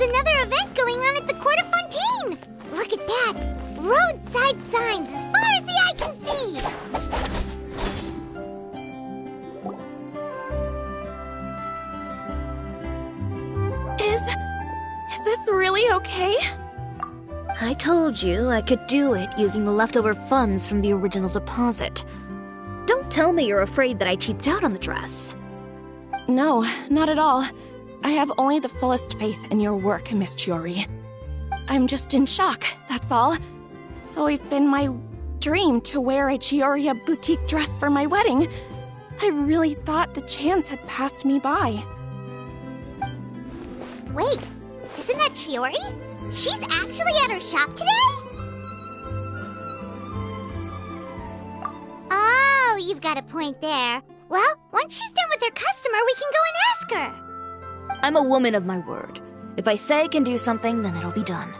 another event going on at the Court of Fontaine! Look at that! Roadside signs as far as the eye can see! Is this really okay? I told you I could do it using the leftover funds from the original deposit. Don't tell me you're afraid that I cheaped out on the dress. No, not at all. I have only the fullest faith in your work, Miss Chiori. I'm just in shock, that's all. It's always been my dream to wear a Chioria boutique dress for my wedding. I really thought the chance had passed me by. Wait, isn't that Chiori? She's actually at her shop today? Oh, you've got a point there. Well, once she's done with her customer, we can go and ask her. I'm a woman of my word. If I say I can do something, then it'll be done.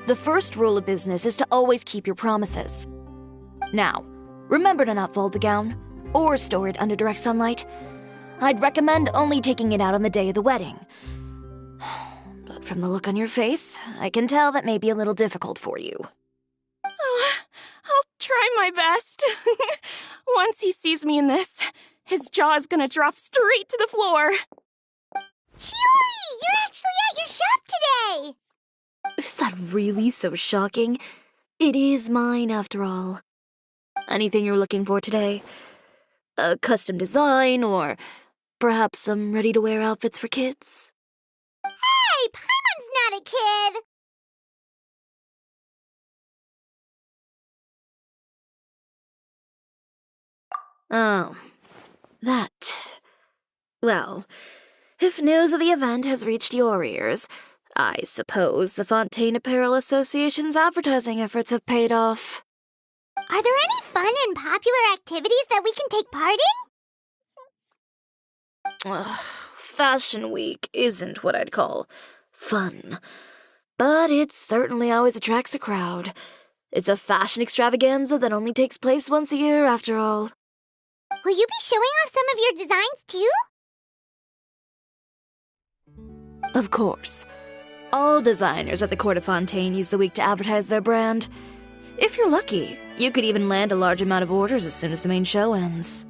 The first rule of business is to always keep your promises. Now, remember to not fold the gown, or store it under direct sunlight. I'd recommend only taking it out on the day of the wedding. But from the look on your face, I can tell that may be a little difficult for you. Oh, I'll try my best. Once he sees me in this, his jaw is gonna drop straight to the floor. Chiori, you're actually at your shop today! Is that really so shocking? It is mine, after all. Anything you're looking for today? A custom design, or perhaps some ready-to-wear outfits for kids? Hey, Paimon's not a kid! Oh, that. Well, if news of the event has reached your ears, I suppose the Fontaine Apparel Association's advertising efforts have paid off. Are there any fun and popular activities that we can take part in? Ugh, Fashion Week isn't what I'd call fun, but it certainly always attracts a crowd. It's a fashion extravaganza that only takes place once a year, after all. Will you be showing off some of your designs, too? Of course. All designers at the Court of Fontaine use the week to advertise their brand. If you're lucky, you could even land a large amount of orders as soon as the main show ends.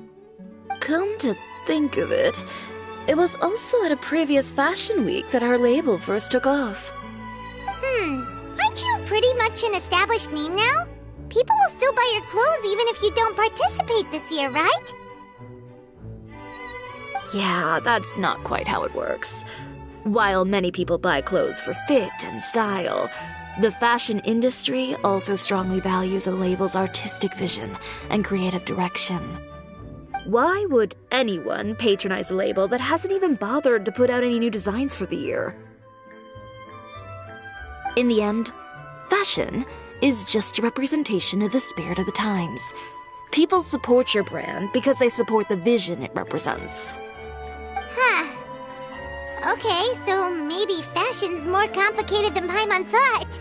Come to think of it, it was also at a previous Fashion Week that our label first took off. Aren't you pretty much an established name now? People will still buy your clothes even if you don't participate this year, right? Yeah, that's not quite how it works. While many people buy clothes for fit and style, the fashion industry also strongly values a label's artistic vision and creative direction. Why would anyone patronize a label that hasn't even bothered to put out any new designs for the year? In the end, fashion is just a representation of the spirit of the times. People support your brand because they support the vision it represents. Huh. Okay, so maybe fashion's more complicated than Paimon thought.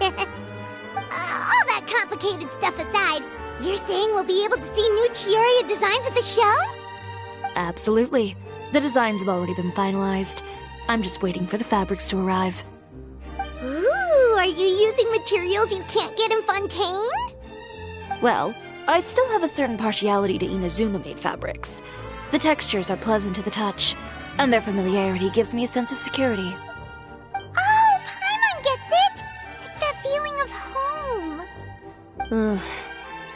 All that complicated stuff aside, you're saying we'll be able to see new Chioria designs at the show? Absolutely. The designs have already been finalized. I'm just waiting for the fabrics to arrive. Ooh, are you using materials you can't get in Fontaine? Well, I still have a certain partiality to Inazuma-made fabrics. The textures are pleasant to the touch, and their familiarity gives me a sense of security. Oh, Paimon gets it! It's that feeling of home. Ugh,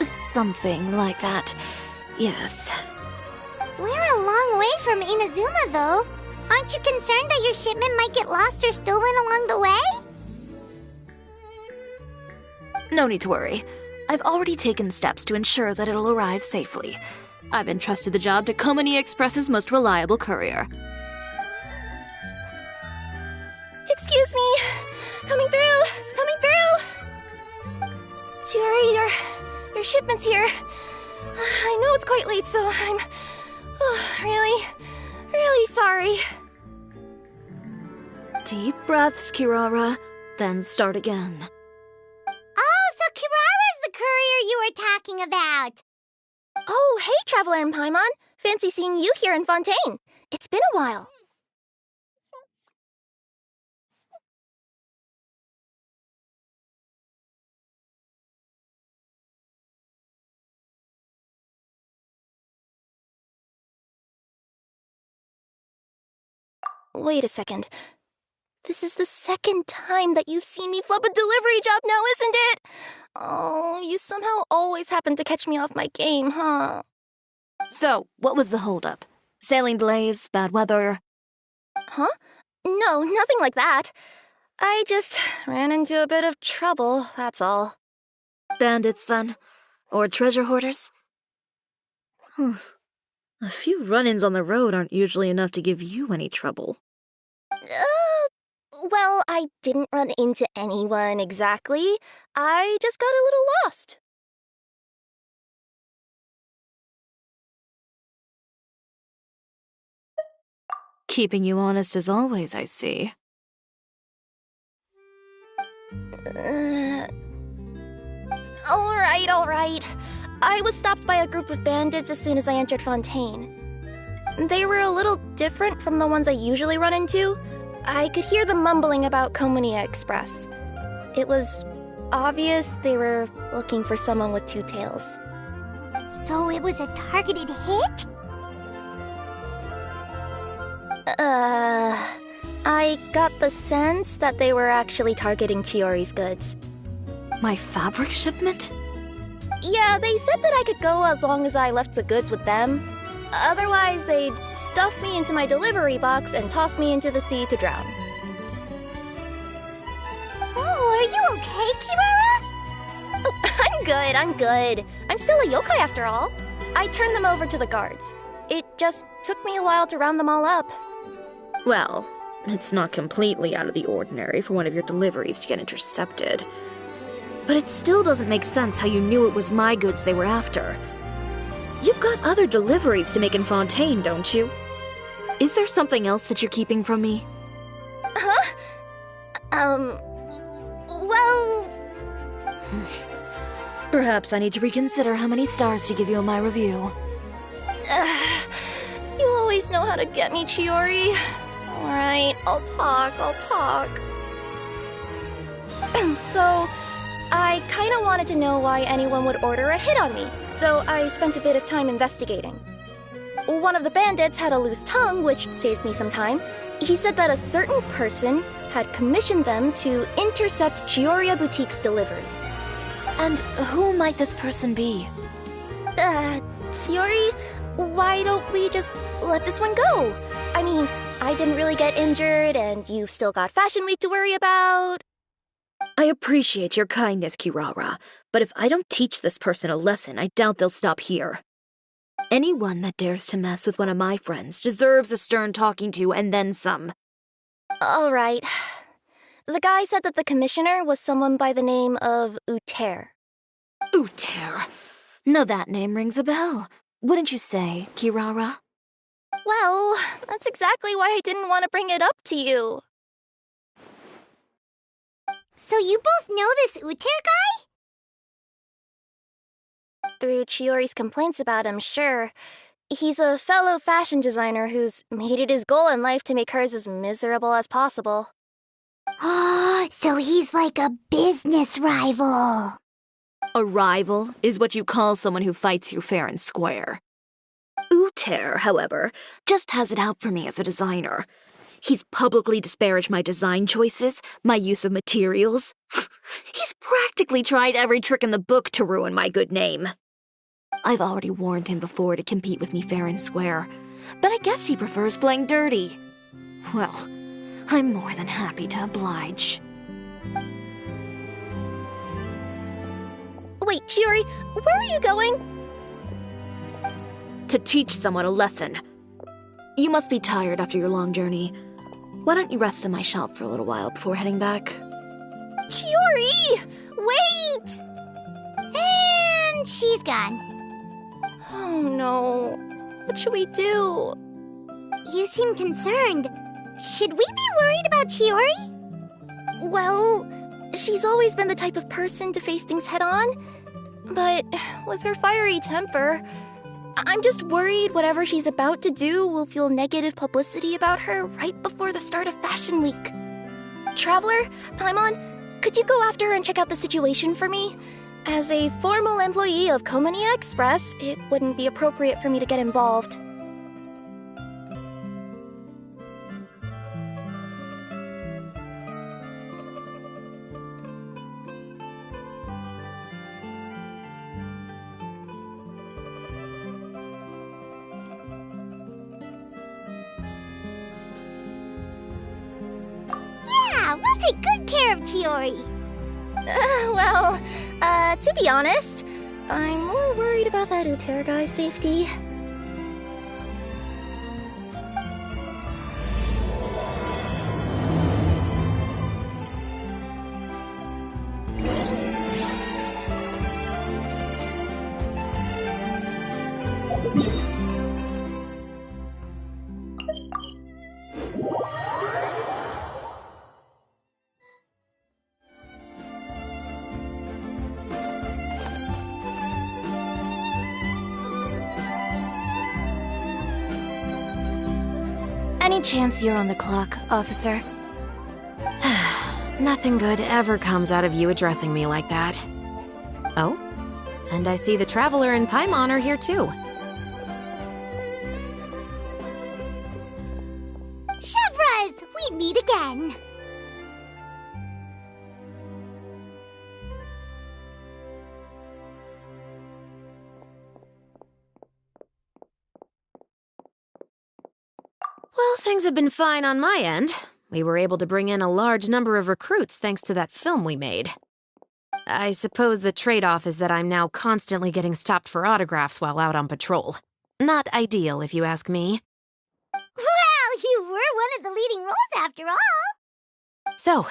something like that. Yes. We're a long way from Inazuma, though. Aren't you concerned that your shipment might get lost or stolen along the way? No need to worry. I've already taken steps to ensure that it'll arrive safely. I've entrusted the job to Komani Express's most reliable courier. Excuse me! Coming through! Coming through! Chiori, your shipment's here. I know it's quite late, so I'm really sorry. Deep breaths, Kirara, then start again. Oh, so Kirara's the courier you were talking about. Oh, hey, Traveler and Paimon. Fancy seeing you here in Fontaine. It's been a while. Wait a second. This is the second time that you've seen me flub a delivery job now, isn't it? Oh, you somehow always happen to catch me off my game, huh? So, what was the holdup? Sailing delays, bad weather? Huh? No, nothing like that. I just ran into a bit of trouble, that's all. Bandits, then? Or treasure hoarders? A few run-ins on the road aren't usually enough to give you any trouble. Well, I didn't run into anyone exactly. I just got a little lost. Keeping you honest as always, I see. All right. I was stopped by a group of bandits as soon as I entered Fontaine. They were a little different from the ones I usually run into. I could hear them mumbling about Komunia Express. It was obvious they were looking for someone with two tails. So it was a targeted hit? I got the sense that they were actually targeting Chiori's goods. My fabric shipment? Yeah, they said that I could go as long as I left the goods with them. Otherwise, they'd stuff me into my delivery box and toss me into the sea to drown. Oh, are you okay, Kirara? Oh, I'm good. I'm still a yokai after all. I turned them over to the guards. It just took me a while to round them all up. Well, it's not completely out of the ordinary for one of your deliveries to get intercepted. But it still doesn't make sense how you knew it was my goods they were after. You've got other deliveries to make in Fontaine, don't you? Is there something else that you're keeping from me? Huh? Well... Perhaps I need to reconsider how many stars to give you in my review. You always know how to get me, Chiori. Alright, I'll talk. So, I kinda wanted to know why anyone would order a hit on me, so I spent a bit of time investigating. One of the bandits had a loose tongue, which saved me some time. He said that a certain person had commissioned them to intercept Chioria Boutique's delivery. And who might this person be? Chiori, why don't we just let this one go? I mean, I didn't really get injured, and you've still got Fashion Week to worry about. I appreciate your kindness, Kirara, but if I don't teach this person a lesson, I doubt they'll stop here. Anyone that dares to mess with one of my friends deserves a stern talking to and then some. All right. The guy said that the commissioner was someone by the name of Uter. Uter. Now that name rings a bell. Wouldn't you say, Kirara? Well, that's exactly why I didn't want to bring it up to you. So you both know this Uter guy? Through Chiori's complaints about him, sure. He's a fellow fashion designer who's made it his goal in life to make hers as miserable as possible. Oh, so he's like a business rival. A rival is what you call someone who fights you fair and square. Uter, however, just has it out for me as a designer. He's publicly disparaged my design choices, my use of materials. He's practically tried every trick in the book to ruin my good name. I've already warned him before to compete with me fair and square, but I guess he prefers playing dirty. Well, I'm more than happy to oblige. Wait, Chiori, where are you going? To teach someone a lesson. You must be tired after your long journey. Why don't you rest in my shop for a little while before heading back? Chiori! Wait! And she's gone. Oh no. What should we do? You seem concerned. Should we be worried about Chiori? Well, she's always been the type of person to face things head on. But with her fiery temper, I'm just worried whatever she's about to do will feel negative publicity about her right before the start of Fashion Week. Traveler, Paimon, could you go after her and check out the situation for me? As a formal employee of Komunia Express, it wouldn't be appropriate for me to get involved. Yeah, we'll take good care of Chiori. To be honest, I'm more worried about that Uter guy's safety. Any chance you're on the clock, officer? Nothing good ever comes out of you addressing me like that. Oh, and I see the Traveler and Paimon are here too. Chevras, we meet again. Well, things have been fine on my end. We were able to bring in a large number of recruits thanks to that film we made. I suppose the trade-off is that I'm now constantly getting stopped for autographs while out on patrol. Not ideal, if you ask me. Well, you were one of the leading roles after all. So,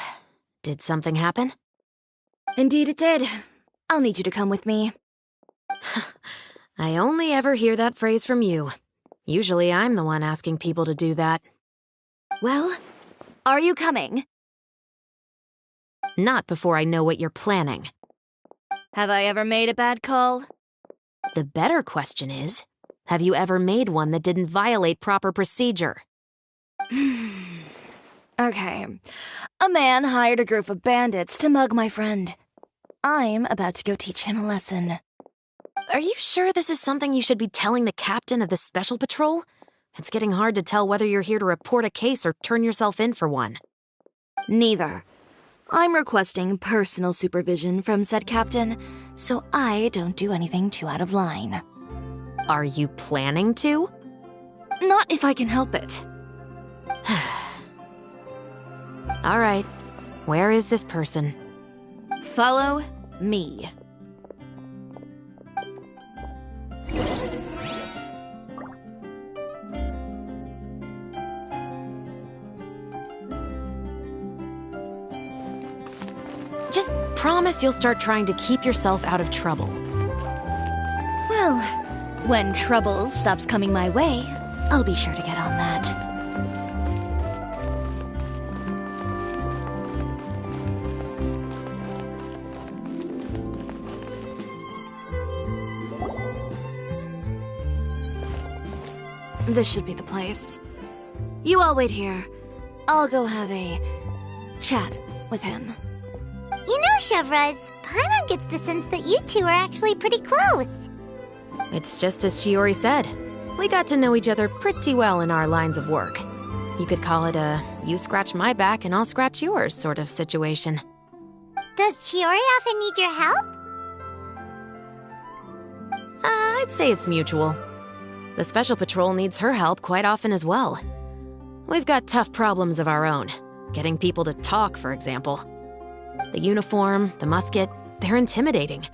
did something happen? Indeed it did. I'll need you to come with me. I only ever hear that phrase from you. Usually I'm the one asking people to do that. Well, are you coming? Not before I know what you're planning. Have I ever made a bad call? The better question is, have you ever made one that didn't violate proper procedure? Okay. A man hired a group of bandits to mug my friend. I'm about to go teach him a lesson. Are you sure this is something you should be telling the captain of the Special Patrol? It's getting hard to tell whether you're here to report a case or turn yourself in for one. Neither. I'm requesting personal supervision from said captain, so I don't do anything too out of line. Are you planning to? Not if I can help it. All right. Where is this person? Follow me. Just promise you'll start trying to keep yourself out of trouble. Well, when trouble stops coming my way, I'll be sure to get on that. This should be the place. You all wait here. I'll go have a chat with him. You know, Chevras, Paimon gets the sense that you two are actually pretty close. It's just as Chiori said. We got to know each other pretty well in our lines of work. You could call it a you scratch my back and I'll scratch yours sort of situation. Does Chiori often need your help? I'd say it's mutual. The Special Patrol needs her help quite often as well. We've got tough problems of our own. Getting people to talk, for example. The uniform, the musket, they're intimidating.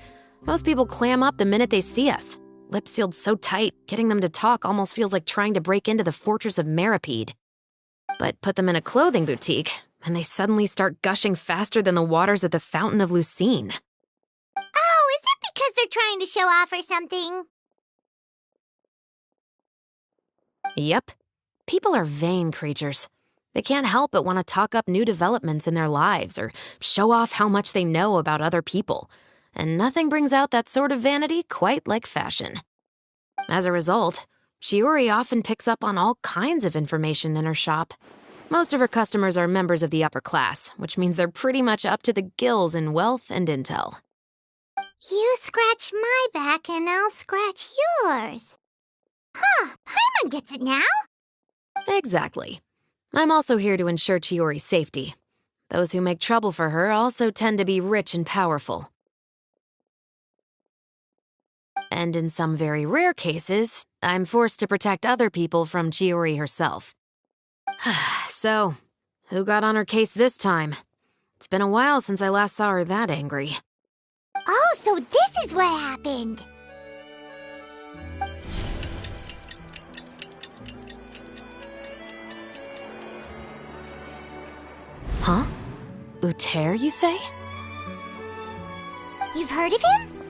Most people clam up the minute they see us. Lips sealed so tight, getting them to talk almost feels like trying to break into the fortress of Meripede. But put them in a clothing boutique, and they suddenly start gushing faster than the waters at the Fountain of Lucine. Oh, is it because they're trying to show off or something? Yep. People are vain creatures. They can't help but want to talk up new developments in their lives or show off how much they know about other people. And nothing brings out that sort of vanity quite like fashion. As a result, Chiori often picks up on all kinds of information in her shop. Most of her customers are members of the upper class, which means they're pretty much up to the gills in wealth and intel. You scratch my back and I'll scratch yours. Huh, Paimon gets it now. Exactly. I'm also here to ensure Chiori's safety. Those who make trouble for her also tend to be rich and powerful. And in some very rare cases, I'm forced to protect other people from Chiori herself. So, Who got on her case this time? It's been a while since I last saw her that angry. Oh, so this is what happened. Huh? Uter, you say? You've heard of him?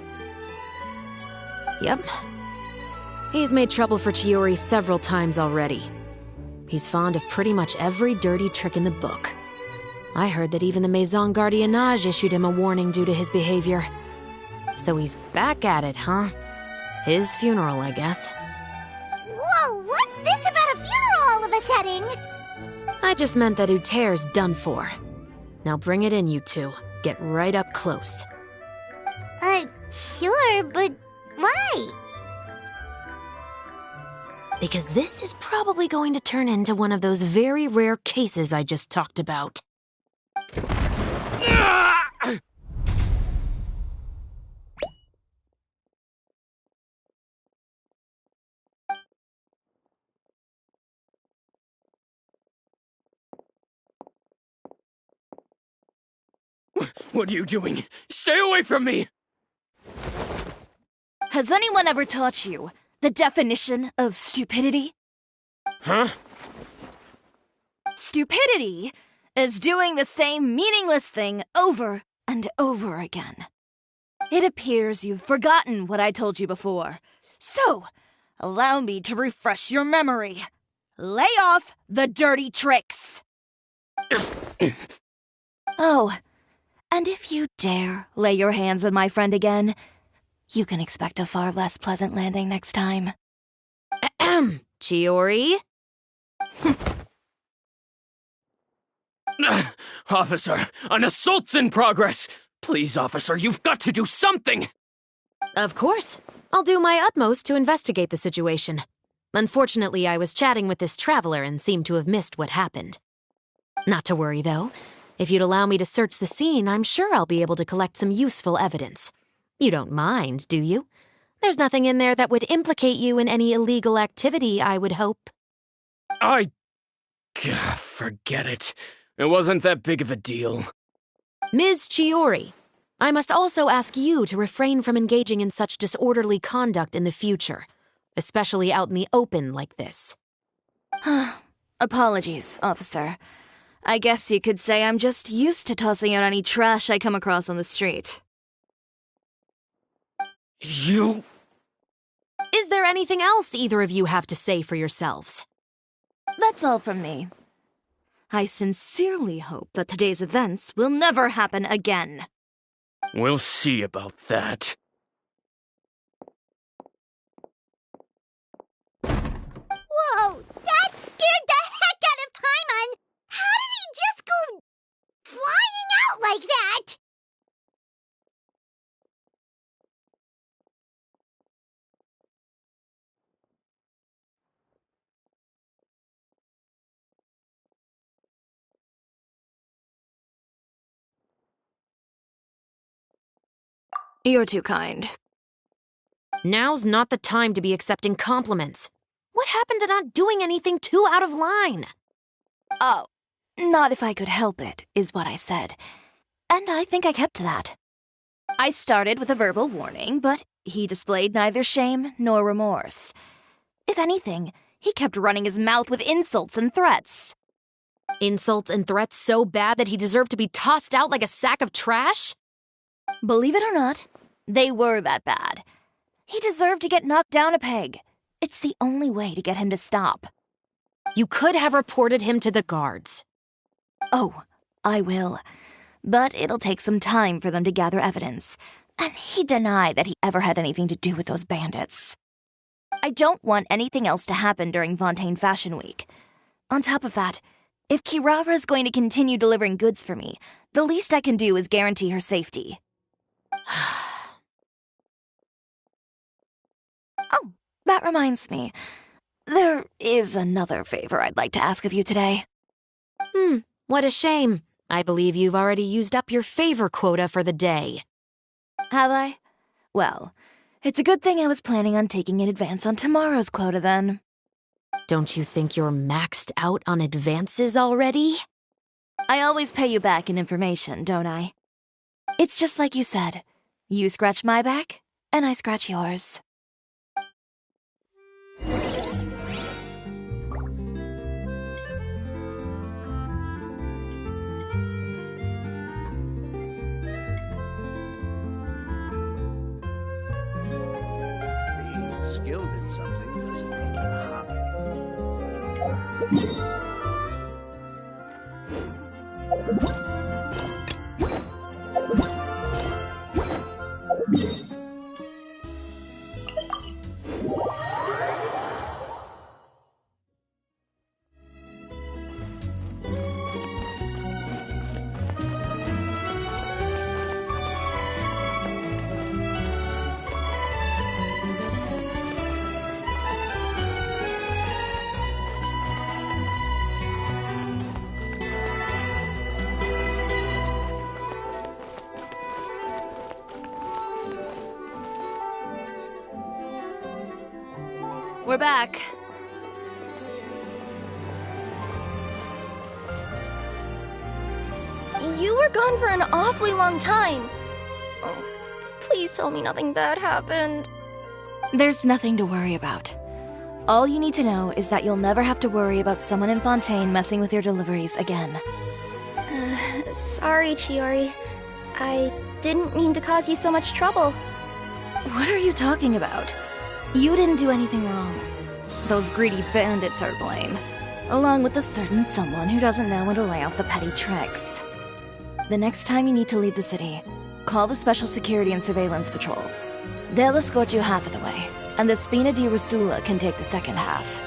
Yep. He's made trouble for Chiori several times already. He's fond of pretty much every dirty trick in the book. I heard that even the Maison Gardiennage issued him a warning due to his behavior. So he's back at it, huh? His funeral, I guess. Whoa, what's this about a funeral all of a sudden? I just meant that Uter's done for. Now bring it in, you two. Get right up close. Sure, but why? Because this is probably going to turn into one of those very rare cases I just talked about. What are you doing? Stay away from me! Has anyone ever taught you the definition of stupidity? Huh? Stupidity is doing the same meaningless thing over and over again. It appears you've forgotten what I told you before. So, allow me to refresh your memory. Lay off the dirty tricks! Oh, and if you dare lay your hands on my friend again, you can expect a far less pleasant landing next time. Chiori? Officer, an assault's in progress! Please, officer, you've got to do something! Of course. I'll do my utmost to investigate the situation. Unfortunately, I was chatting with this traveler and seemed to have missed what happened. Not to worry, though. If you'd allow me to search the scene, I'm sure I'll be able to collect some useful evidence. You don't mind, do you? There's nothing in there that would implicate you in any illegal activity, I would hope. Forget it. It wasn't that big of a deal. Ms. Chiori, I must also ask you to refrain from engaging in such disorderly conduct in the future, especially out in the open like this. Apologies, officer. I guess you could say I'm just used to tossing out any trash I come across on the street. You... Is there anything else either of you have to say for yourselves? That's all from me. I sincerely hope that today's events will never happen again. We'll see about that. Whoa, that scared the heck out of Paimon! How did he just go flying out like that? You're too kind. Now's not the time to be accepting compliments. What happened to not doing anything too out of line? Oh, not if I could help it, is what I said. And I think I kept to that. I started with a verbal warning, but he displayed neither shame nor remorse. If anything, he kept running his mouth with insults and threats. Insults and threats so bad that he deserved to be tossed out like a sack of trash? Believe it or not, they were that bad. He deserved to get knocked down a peg. It's the only way to get him to stop. You could have reported him to the guards. Oh, I will. But it'll take some time for them to gather evidence. And he denied that he ever had anything to do with those bandits. I don't want anything else to happen during Fontaine Fashion Week. On top of that, if Kirara is going to continue delivering goods for me, the least I can do is guarantee her safety. Oh, that reminds me. There is another favor I'd like to ask of you today. What a shame. I believe you've already used up your favor quota for the day. Have I? Well, it's a good thing I was planning on taking an advance on tomorrow's quota then. Don't you think you're maxed out on advances already? I always pay you back in information, don't I? It's just like you said. You scratch my back, and I scratch yours. Being skilled in something doesn't make you a hobby. We're back. You were gone for an awfully long time. Oh, please tell me nothing bad happened. There's nothing to worry about. All you need to know is that you'll never have to worry about someone in Fontaine messing with your deliveries again. Sorry, Chiori. I didn't mean to cause you so much trouble. What are you talking about? You didn't do anything wrong. Those greedy bandits are to blame, along with a certain someone who doesn't know when to lay off the petty tricks. The next time you need to leave the city, call the Special Security and Surveillance Patrol. They'll escort you half of the way, and the Spina di Rosula can take the second half.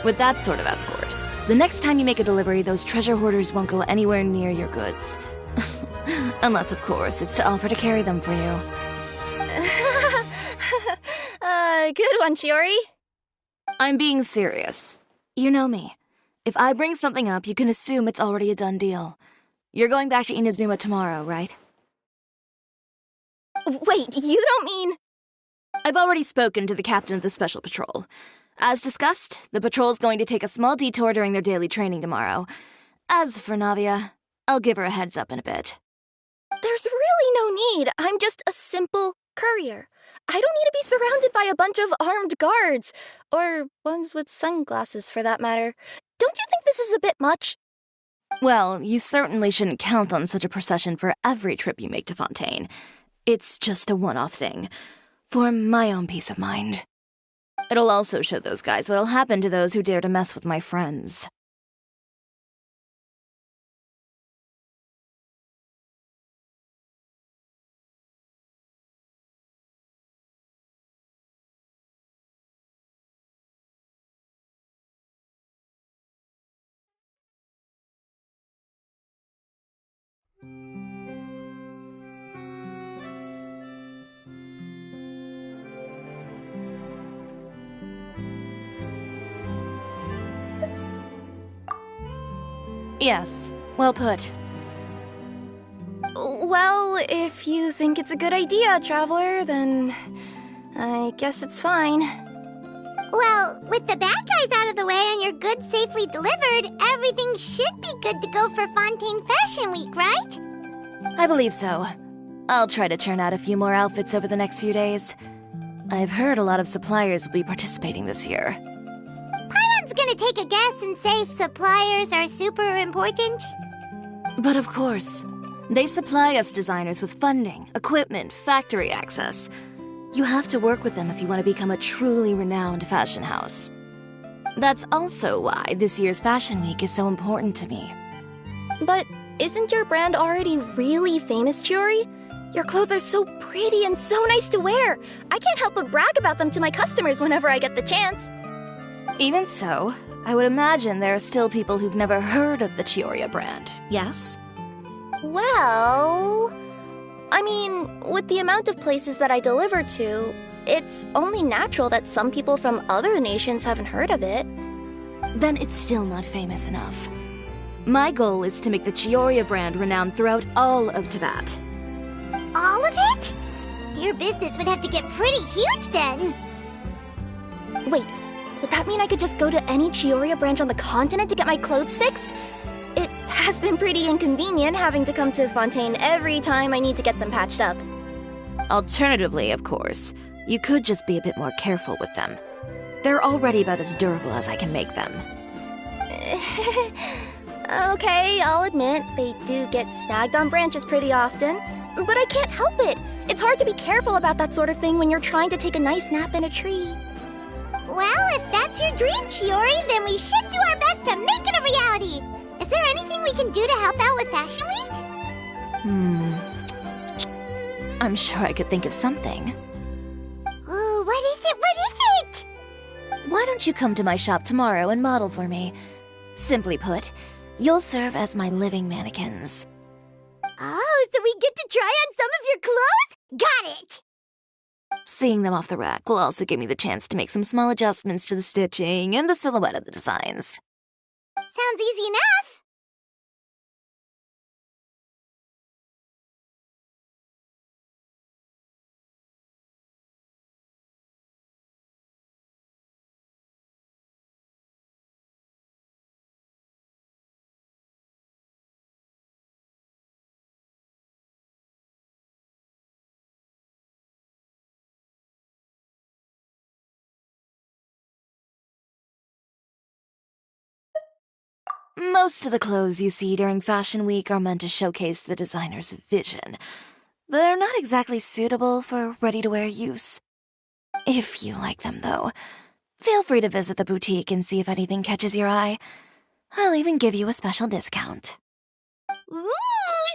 With that sort of escort, the next time you make a delivery, those treasure hoarders won't go anywhere near your goods. Unless, of course, it's to offer to carry them for you. Good one, Chiori. I'm being serious. You know me. If I bring something up, you can assume it's already a done deal. You're going back to Inazuma tomorrow, right? Wait, you don't mean... I've already spoken to the captain of the Special Patrol. As discussed, the patrol's going to take a small detour during their daily training tomorrow. As for Navia, I'll give her a heads up in a bit. There's really no need. I'm just a simple courier. I don't need to be surrounded by a bunch of armed guards. Or ones with sunglasses, for that matter. Don't you think this is a bit much? Well, you certainly shouldn't count on such a procession for every trip you make to Fontaine. It's just a one-off thing, for my own peace of mind. It'll also show those guys what'll happen to those who dare to mess with my friends. Yes, well put. Well, if you think it's a good idea, Traveler, then I guess it's fine. Well, with the bad guys out of the way and your goods safely delivered, everything should be good to go for Fontaine Fashion Week, right? I believe so. I'll try to churn out a few more outfits over the next few days. I've heard a lot of suppliers will be participating this year. Paimon's gonna take a guess and say suppliers are super important. But of course, they supply us designers with funding, equipment, factory access. You have to work with them if you want to become a truly renowned fashion house. That's also why this year's Fashion Week is so important to me. But isn't your brand already really famous, Chiori? Your clothes are so pretty and so nice to wear. I can't help but brag about them to my customers whenever I get the chance. Even so, I would imagine there are still people who've never heard of the Chiori brand, yes? Well... I mean, with the amount of places that I deliver to, it's only natural that some people from other nations haven't heard of it. Then it's still not famous enough. My goal is to make the Chiori brand renowned throughout all of Teyvat. All of it? Your business would have to get pretty huge then. Wait, would that mean I could just go to any Chiori branch on the continent to get my clothes fixed? It has been pretty inconvenient having to come to Fontaine every time I need to get them patched up. Alternatively, of course, you could just be a bit more careful with them. They're already about as durable as I can make them. Okay, I'll admit, they do get snagged on branches pretty often, but I can't help it. It's hard to be careful about that sort of thing when you're trying to take a nice nap in a tree. Well, if that's your dream, Chiori, then we should do our best to make it a reality. Is there anything we can do to help out with Fashion Week? I'm sure I could think of something. Ooh, what is it? What is it? Why don't you come to my shop tomorrow and model for me? Simply put, you'll serve as my living mannequins. Oh, so we get to try on some of your clothes? Got it! Seeing them off the rack will also give me the chance to make some small adjustments to the stitching and the silhouette of the designs. Sounds easy enough. Most of the clothes you see during Fashion Week are meant to showcase the designer's vision. They're not exactly suitable for ready-to-wear use. If you like them, though, feel free to visit the boutique and see if anything catches your eye. I'll even give you a special discount. Ooh,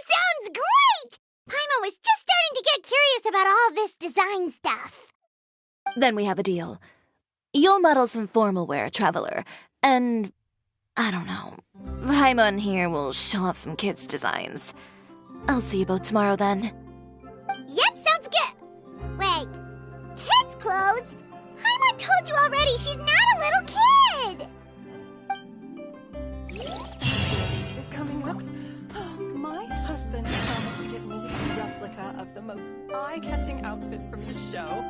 sounds great! Paimon was just starting to get curious about all this design stuff. Then we have a deal. You'll model some formal wear, Traveler, and I don't know. Paimon here will show off some kids' designs. I'll see you both tomorrow then. Yep, sounds good. Wait, kids' clothes? Paimon told you already she's not a little kid. Is coming up. Oh, my husband promised to get me a replica of the most eye-catching outfit from the show.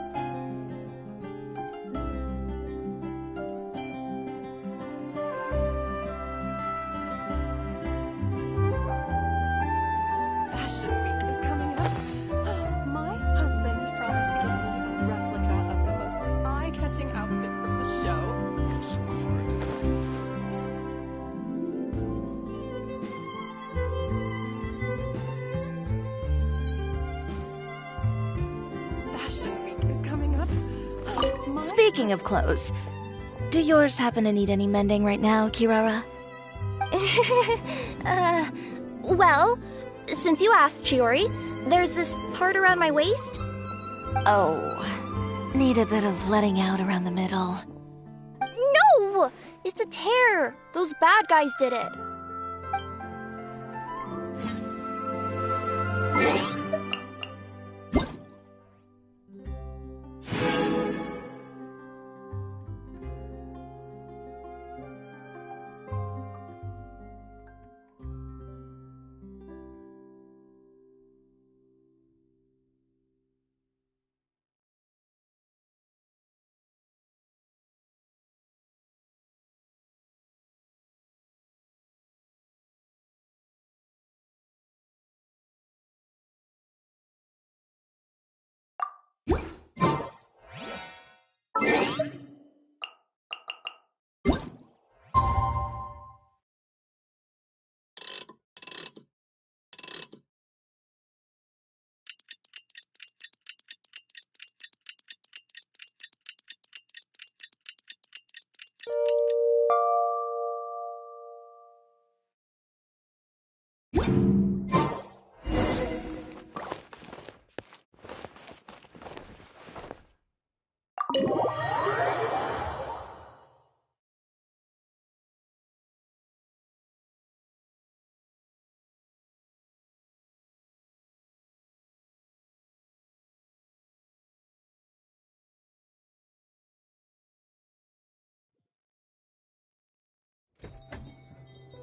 Fashion Week is coming up. Oh, my husband promised to get me a replica of the most eye-catching outfit from the show. Fashion Week is coming up. Oh, my Speaking of clothes, do yours happen to need any mending right now, Kirara? Well, since you asked, Chiori, there's this part around my waist. Oh, need a bit of letting out around the middle. No! It's a tear. Those bad guys did it.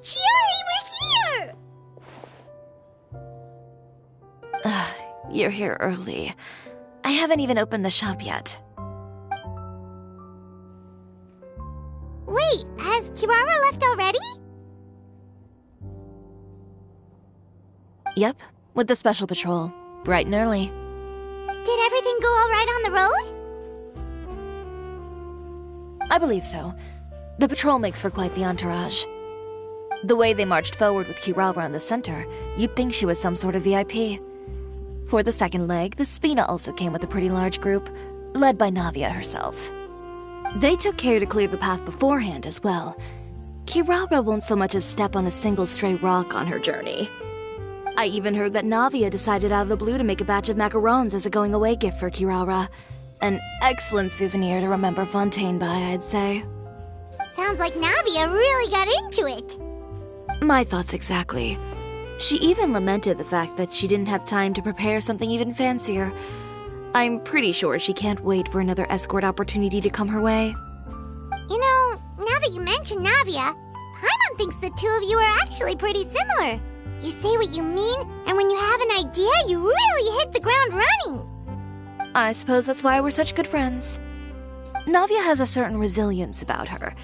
Chiori, we're here! You're here early. I haven't even opened the shop yet. Wait, has Kirara left already? Yep, with the special patrol. Bright and early. Did everything go all right on the road? I believe so. The patrol makes for quite the entourage. The way they marched forward with Kirara in the center, you'd think she was some sort of VIP. For the second leg, the Spina also came with a pretty large group, led by Navia herself. They took care to clear the path beforehand as well. Kirara won't so much as step on a single stray rock on her journey. I even heard that Navia decided out of the blue to make a batch of macarons as a going-away gift for Kirara. An excellent souvenir to remember Fontaine by, I'd say. Sounds like Navia really got into it. My thoughts exactly. She even lamented the fact that she didn't have time to prepare something even fancier. I'm pretty sure she can't wait for another escort opportunity to come her way. You know, now that you mention Navia, Paimon thinks the two of you are actually pretty similar. You say what you mean, and when you have an idea, you really hit the ground running. I suppose that's why we're such good friends. Navia has a certain resilience about her.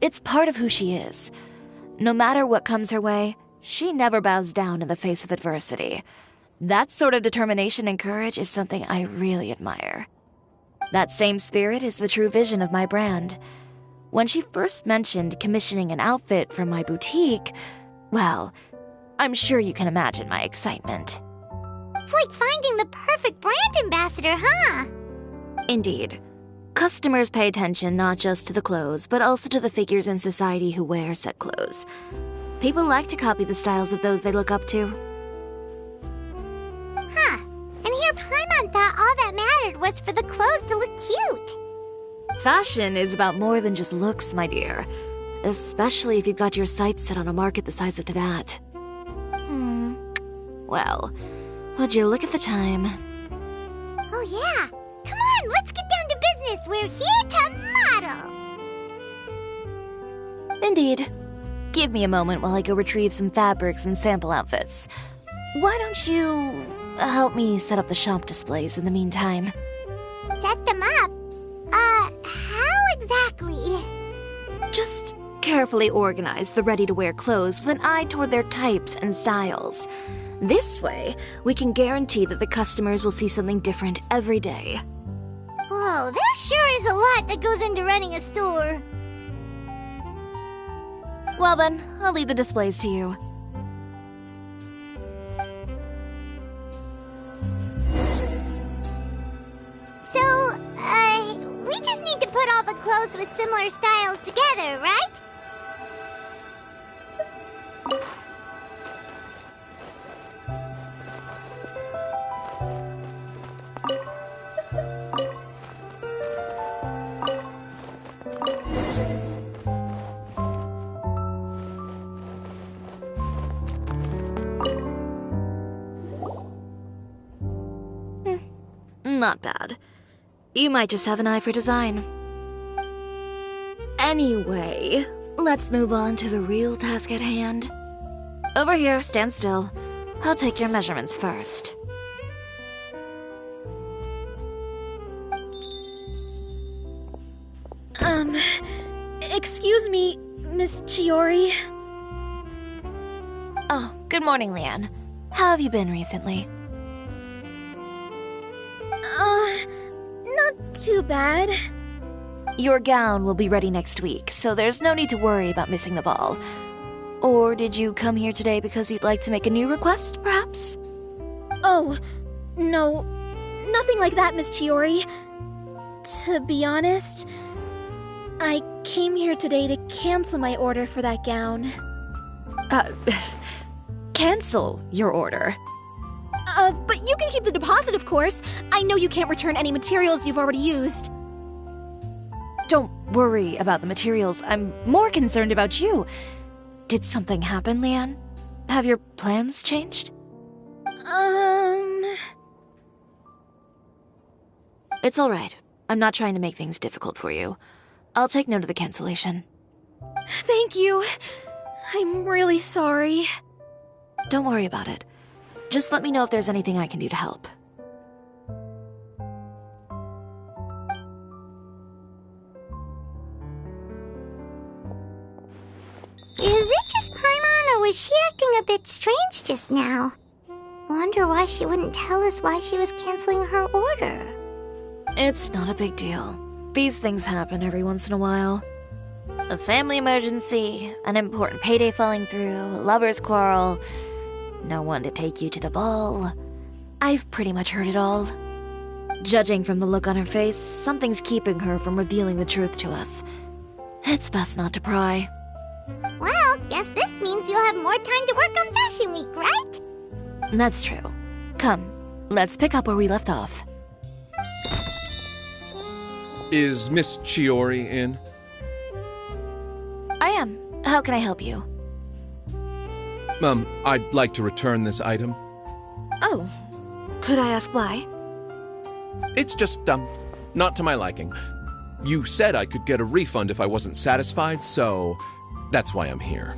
It's part of who she is. No matter what comes her way, she never bows down in the face of adversity. That sort of determination and courage is something I really admire. That same spirit is the true vision of my brand. When she first mentioned commissioning an outfit for my boutique, well, I'm sure you can imagine my excitement. It's like finding the perfect brand ambassador, huh? Indeed. Customers pay attention not just to the clothes, but also to the figures in society who wear said clothes. People like to copy the styles of those they look up to. Huh. And here Paimon thought all that mattered was for the clothes to look cute. Fashion is about more than just looks, my dear. Especially if you've got your sights set on a market the size of Teyvat. Well, would you look at the time? Oh yeah. Come on, let's get down to business. We're here to model. Indeed. Give me a moment while I go retrieve some fabrics and sample outfits. Why don't you help me set up the shop displays in the meantime? Set them up? How exactly? Just carefully organize the ready-to-wear clothes with an eye toward their types and styles. This way, we can guarantee that the customers will see something different every day. Whoa, there sure is a lot that goes into running a store. Well then, I'll leave the displays to you. So, we just need to put all the clothes with similar styles together, right? Not bad. You might just have an eye for design. Anyway, let's move on to the real task at hand. Over here, stand still. I'll take your measurements first. Excuse me, Miss Chiori. Oh, good morning, Leanne. How have you been recently? Not too bad. Your gown will be ready next week, so there's no need to worry about missing the ball. Or did you come here today because you'd like to make a new request, perhaps? Oh, no. Nothing like that, Miss Chiori. To be honest, I came here today to cancel my order for that gown. Cancel your order? But you can keep the deposit, of course. I know you can't return any materials you've already used. Don't worry about the materials. I'm more concerned about you. Did something happen, Leanne? Have your plans changed? It's all right. I'm not trying to make things difficult for you. I'll take note of the cancellation. Thank you. I'm really sorry. Don't worry about it. Just let me know if there's anything I can do to help. Is it just Paimon, or was she acting a bit strange just now? Wonder why she wouldn't tell us why she was canceling her order. It's not a big deal. These things happen every once in a while. A family emergency, an important payday falling through, a lover's quarrel, no one to take you to the ball. I've pretty much heard it all. Judging from the look on her face, something's keeping her from revealing the truth to us. It's best not to pry. Well, guess this means you'll have more time to work on Fashion Week, right? That's true. Come, let's pick up where we left off. Is Miss Chiori in? I am. How can I help you? I'd like to return this item. Oh, could I ask why? It's just, not to my liking. You said I could get a refund if I wasn't satisfied, so that's why I'm here.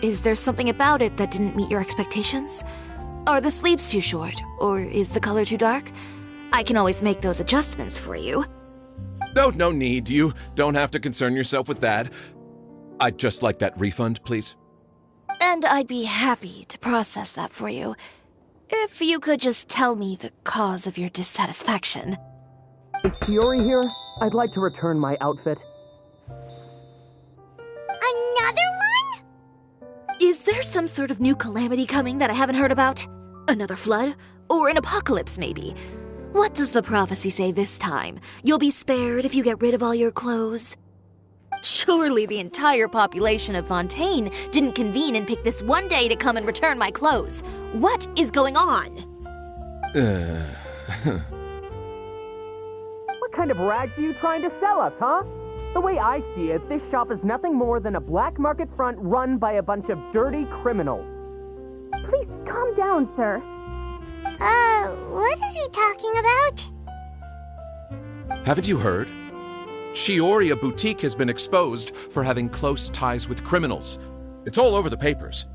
Is there something about it that didn't meet your expectations? Are the sleeves too short, or is the color too dark? I can always make those adjustments for you. Oh, no need. You don't have to concern yourself with that. I'd just like that refund, please. And I'd be happy to process that for you, if you could just tell me the cause of your dissatisfaction. Is Chiori here? I'd like to return my outfit. Another one? Is there some sort of new calamity coming that I haven't heard about? Another flood? Or an apocalypse, maybe? What does the prophecy say this time? You'll be spared if you get rid of all your clothes? Surely the entire population of Fontaine didn't convene and pick this one day to come and return my clothes. What is going on? What kind of rags are you trying to sell us, huh? The way I see it, this shop is nothing more than a black market front run by a bunch of dirty criminals. Please calm down, sir. What is he talking about? Haven't you heard? Chiori Boutique has been exposed for having close ties with criminals. It's all over the papers.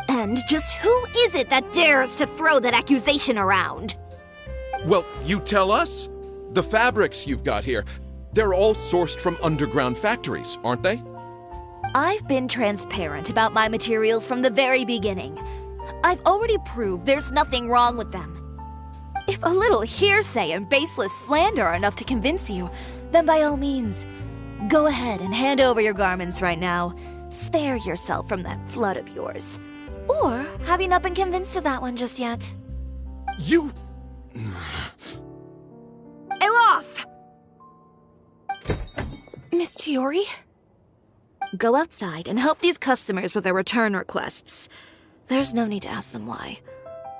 And just who is it that dares to throw that accusation around? Well, you tell us. The fabrics you've got here, they're all sourced from underground factories, aren't they? I've been transparent about my materials from the very beginning. I've already proved there's nothing wrong with them. If a little hearsay and baseless slander are enough to convince you, then by all means, go ahead and hand over your garments right now. Spare yourself from that flood of yours. Or have you not been convinced of that one just yet? You... Elof! Miss Chiori? Go outside and help these customers with their return requests. There's no need to ask them why.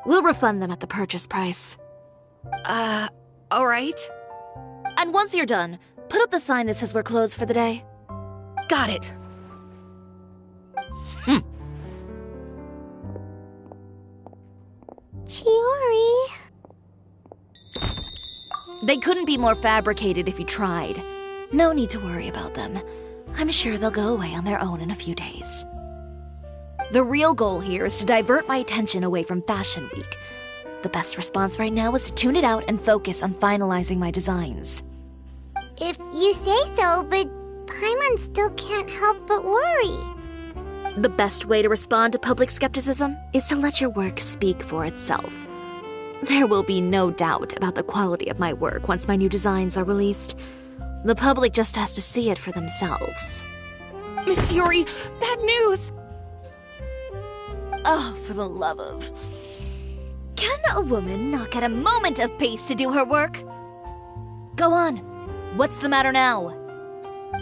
We'll refund them at the purchase price. Alright. And once you're done, put up the sign that says we're closed for the day. Got it. Chiori. They couldn't be more fabricated if you tried. No need to worry about them. I'm sure they'll go away on their own in a few days. The real goal here is to divert my attention away from Fashion Week. The best response right now is to tune it out and focus on finalizing my designs. If you say so, but Paimon still can't help but worry. The best way to respond to public skepticism is to let your work speak for itself. There will be no doubt about the quality of my work once my new designs are released. The public just has to see it for themselves. Miss Chiori, bad news! Oh, for the love of... Can a woman not get a moment of peace to do her work? Go on. What's the matter now?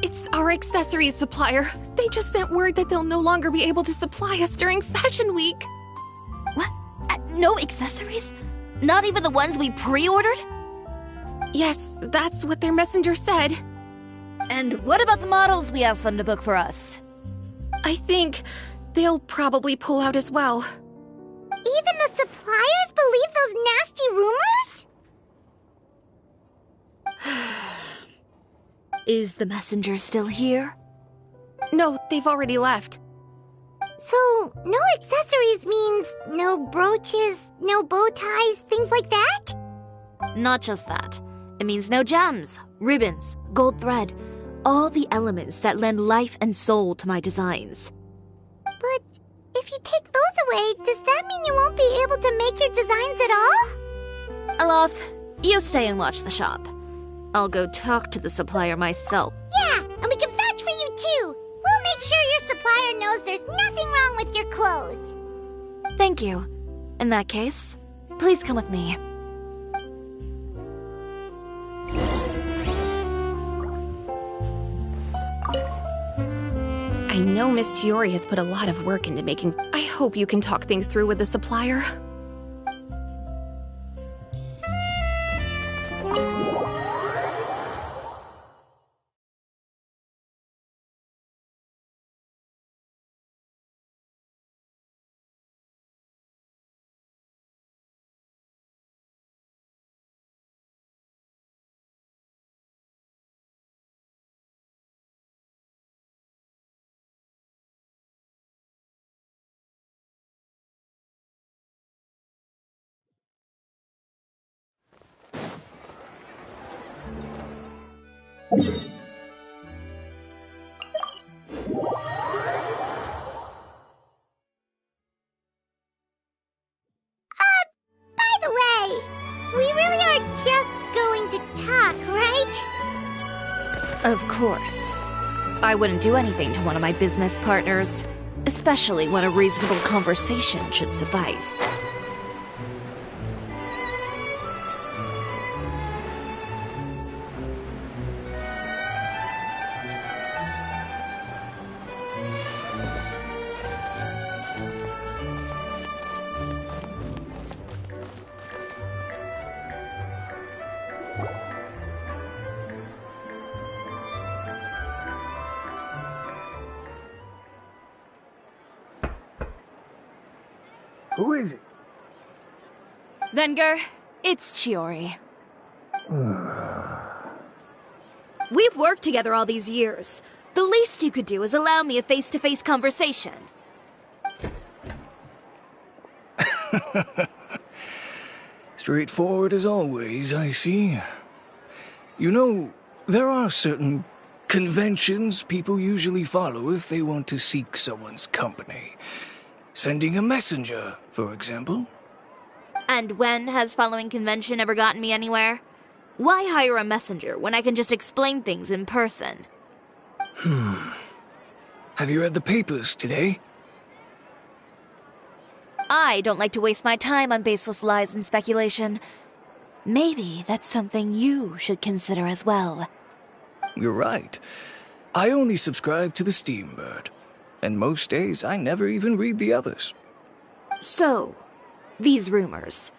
It's our accessories supplier. They just sent word that they'll no longer be able to supply us during Fashion Week. What? No accessories? Not even the ones we pre-ordered? Yes, that's what their messenger said. And what about the models we asked them to book for us? I think they'll probably pull out as well. Even the suppliers believe those nasty rumors? Is the messenger still here? No, they've already left. So, no accessories means no brooches, no bow ties, things like that? Not just that. It means no gems, ribbons, gold thread, all the elements that lend life and soul to my designs. But if you take those way, does that mean you won't be able to make your designs at all? Alof, you stay and watch the shop. I'll go talk to the supplier myself. Yeah, and we can vouch for you too. We'll make sure your supplier knows there's nothing wrong with your clothes. Thank you. In that case, please come with me. I know Miss Chiori has put a lot of work into making... I hope you can talk things through with the supplier. By the way, we really are just going to talk, right? Of course. I wouldn't do anything to one of my business partners, especially when a reasonable conversation should suffice. Who is it? Venger, it's Chiori. We've worked together all these years. The least you could do is allow me a face-to-face conversation. Straightforward as always, I see. You know, there are certain conventions people usually follow if they want to seek someone's company. Sending a messenger, for example. And when has following convention ever gotten me anywhere? Why hire a messenger when I can just explain things in person? Have you read the papers today? I don't like to waste my time on baseless lies and speculation. Maybe that's something you should consider as well. You're right. I only subscribe to the Steambird. And most days, I never even read the others. So, these rumors.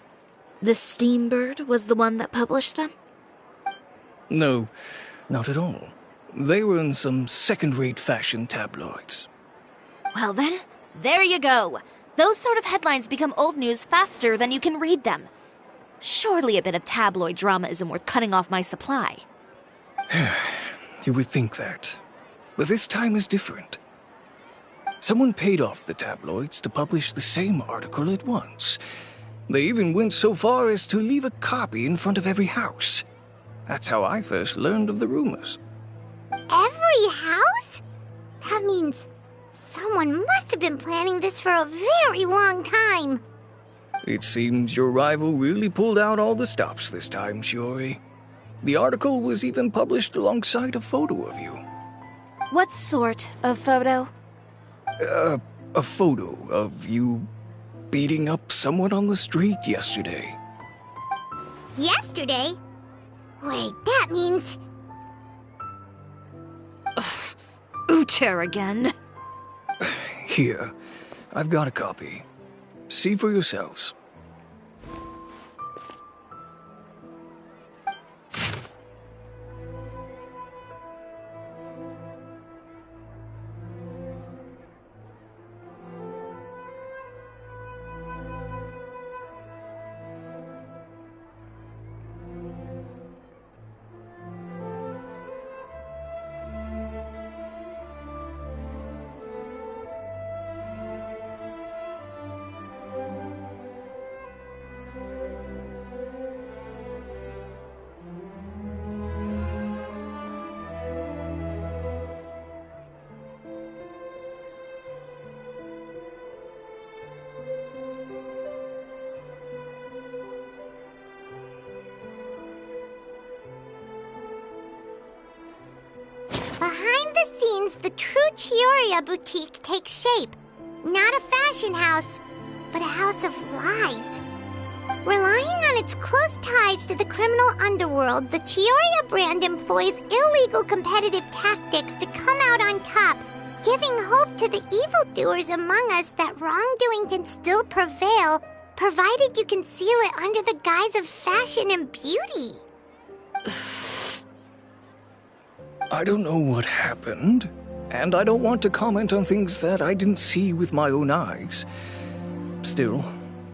The Steambird was the one that published them? No, not at all. They were in some second-rate fashion tabloids. Well then, there you go. Those sort of headlines become old news faster than you can read them. Surely a bit of tabloid drama isn't worth cutting off my supply. You would think that. But this time is different. Someone paid off the tabloids to publish the same article at once. They even went so far as to leave a copy in front of every house. That's how I first learned of the rumors. Every house? That means someone must have been planning this for a very long time. It seems your rival really pulled out all the stops this time, Chiori. The article was even published alongside a photo of you. What sort of photo? A photo of you beating up someone on the street yesterday. Yesterday? Wait, that means... Ucher again. Here, I've got a copy. See for yourselves. Chioria boutique takes shape. Not a fashion house, but a house of lies. Relying on its close ties to the criminal underworld, the Chioria brand employs illegal competitive tactics to come out on top, giving hope to the evildoers among us that wrongdoing can still prevail, provided you conceal it under the guise of fashion and beauty. I don't know what happened, and I don't want to comment on things that I didn't see with my own eyes. Still,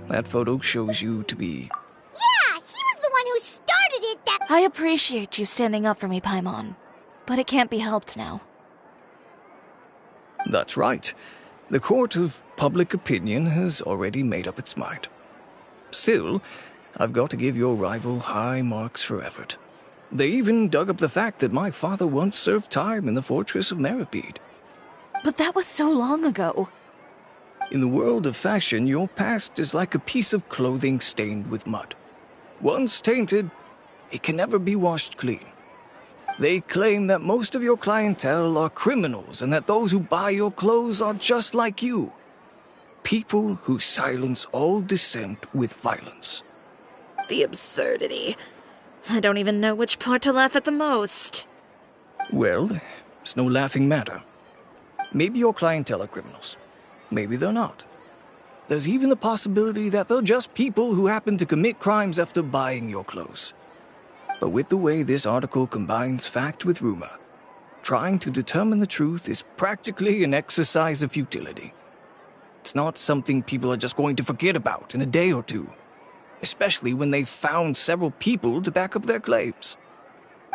that photo shows you to be... Yeah, he was the one who started it, I appreciate you standing up for me, Paimon, but it can't be helped now. That's right. The court of public opinion has already made up its mind. Still, I've got to give your rival high marks for effort. They even dug up the fact that my father once served time in the fortress of Meripede. But that was so long ago. In the world of fashion, your past is like a piece of clothing stained with mud. Once tainted, it can never be washed clean. They claim that most of your clientele are criminals and that those who buy your clothes are just like you. People who silence all dissent with violence. The absurdity. I don't even know which part to laugh at the most. Well, it's no laughing matter. Maybe your clientele are criminals. Maybe they're not. There's even the possibility that they're just people who happen to commit crimes after buying your clothes. But with the way this article combines fact with rumor, trying to determine the truth is practically an exercise of futility. It's not something people are just going to forget about in a day or two, especially when they've found several people to back up their claims.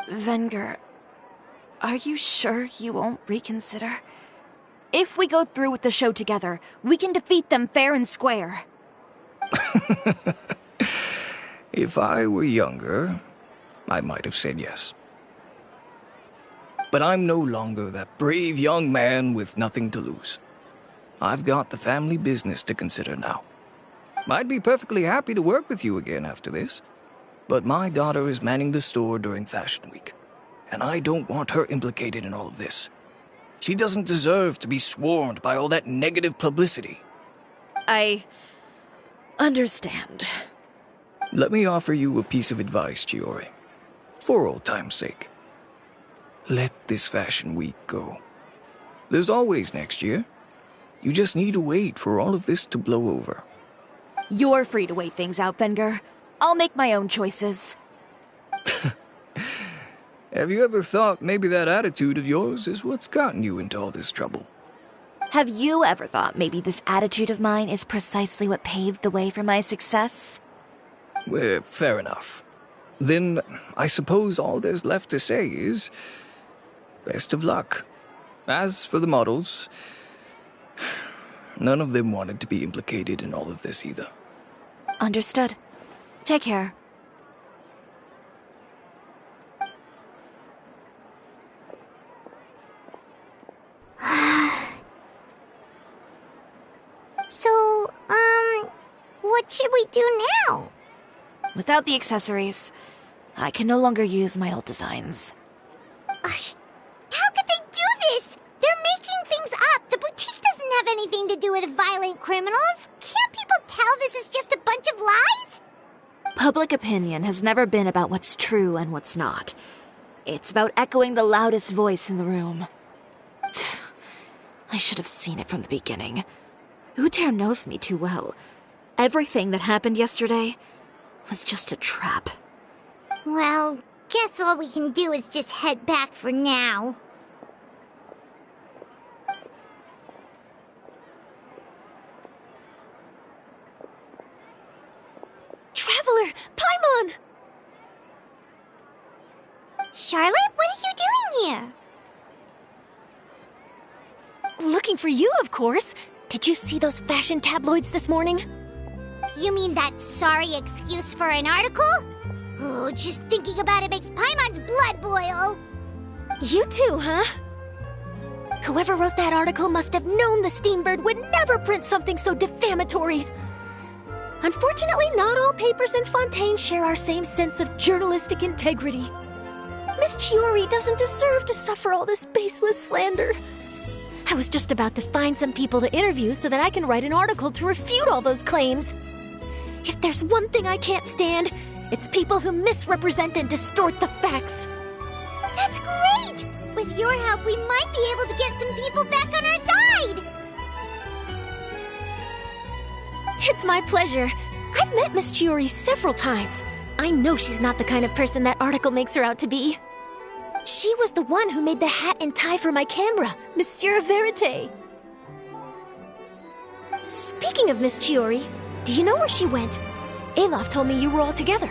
Venger, are you sure you won't reconsider? If we go through with the show together, we can defeat them fair and square. If I were younger, I might have said yes. But I'm no longer that brave young man with nothing to lose. I've got the family business to consider now. I'd be perfectly happy to work with you again after this, but my daughter is manning the store during Fashion Week, and I don't want her implicated in all of this. She doesn't deserve to be swarmed by all that negative publicity. I understand. Let me offer you a piece of advice, Chiori. For old time's sake. Let this Fashion Week go. There's always next year. You just need to wait for all of this to blow over. You're free to wait things out, Venger. I'll make my own choices. Have you ever thought maybe that attitude of yours is what's gotten you into all this trouble? Have you ever thought maybe this attitude of mine is precisely what paved the way for my success? Well, fair enough. Then I suppose all there's left to say is... best of luck. As for the models... none of them wanted to be implicated in all of this either. Understood. Take care. So, what should we do now? Without the accessories, I can no longer use my old designs. How could they do this? They're making things up. The boutique doesn't have anything to do with violent criminals. Can't people tell this is just a bunch of lies? Public opinion has never been about what's true and what's not. It's about echoing the loudest voice in the room. I should have seen it from the beginning. Uter knows me too well. Everything that happened yesterday was just a trap. Well, guess all we can do is just head back for now. Traveler! Paimon! Charlotte, what are you doing here? Looking for you, of course. Did you see those fashion tabloids this morning? You mean that sorry excuse for an article? Oh, just thinking about it makes Paimon's blood boil. You too, huh? Whoever wrote that article must have known the Steambird would never print something so defamatory. Unfortunately, not all papers in Fontaine share our same sense of journalistic integrity. Miss Chiori doesn't deserve to suffer all this baseless slander. I was just about to find some people to interview so that I can write an article to refute all those claims. If there's one thing I can't stand, it's people who misrepresent and distort the facts. That's great! With your help, we might be able to get some people back on our side! It's my pleasure. I've met Miss Chiori several times. I know she's not the kind of person that article makes her out to be. She was the one who made the hat and tie for my camera, Monsieur Verite. Speaking of Miss Chiori, do you know where she went? Alof told me you were all together.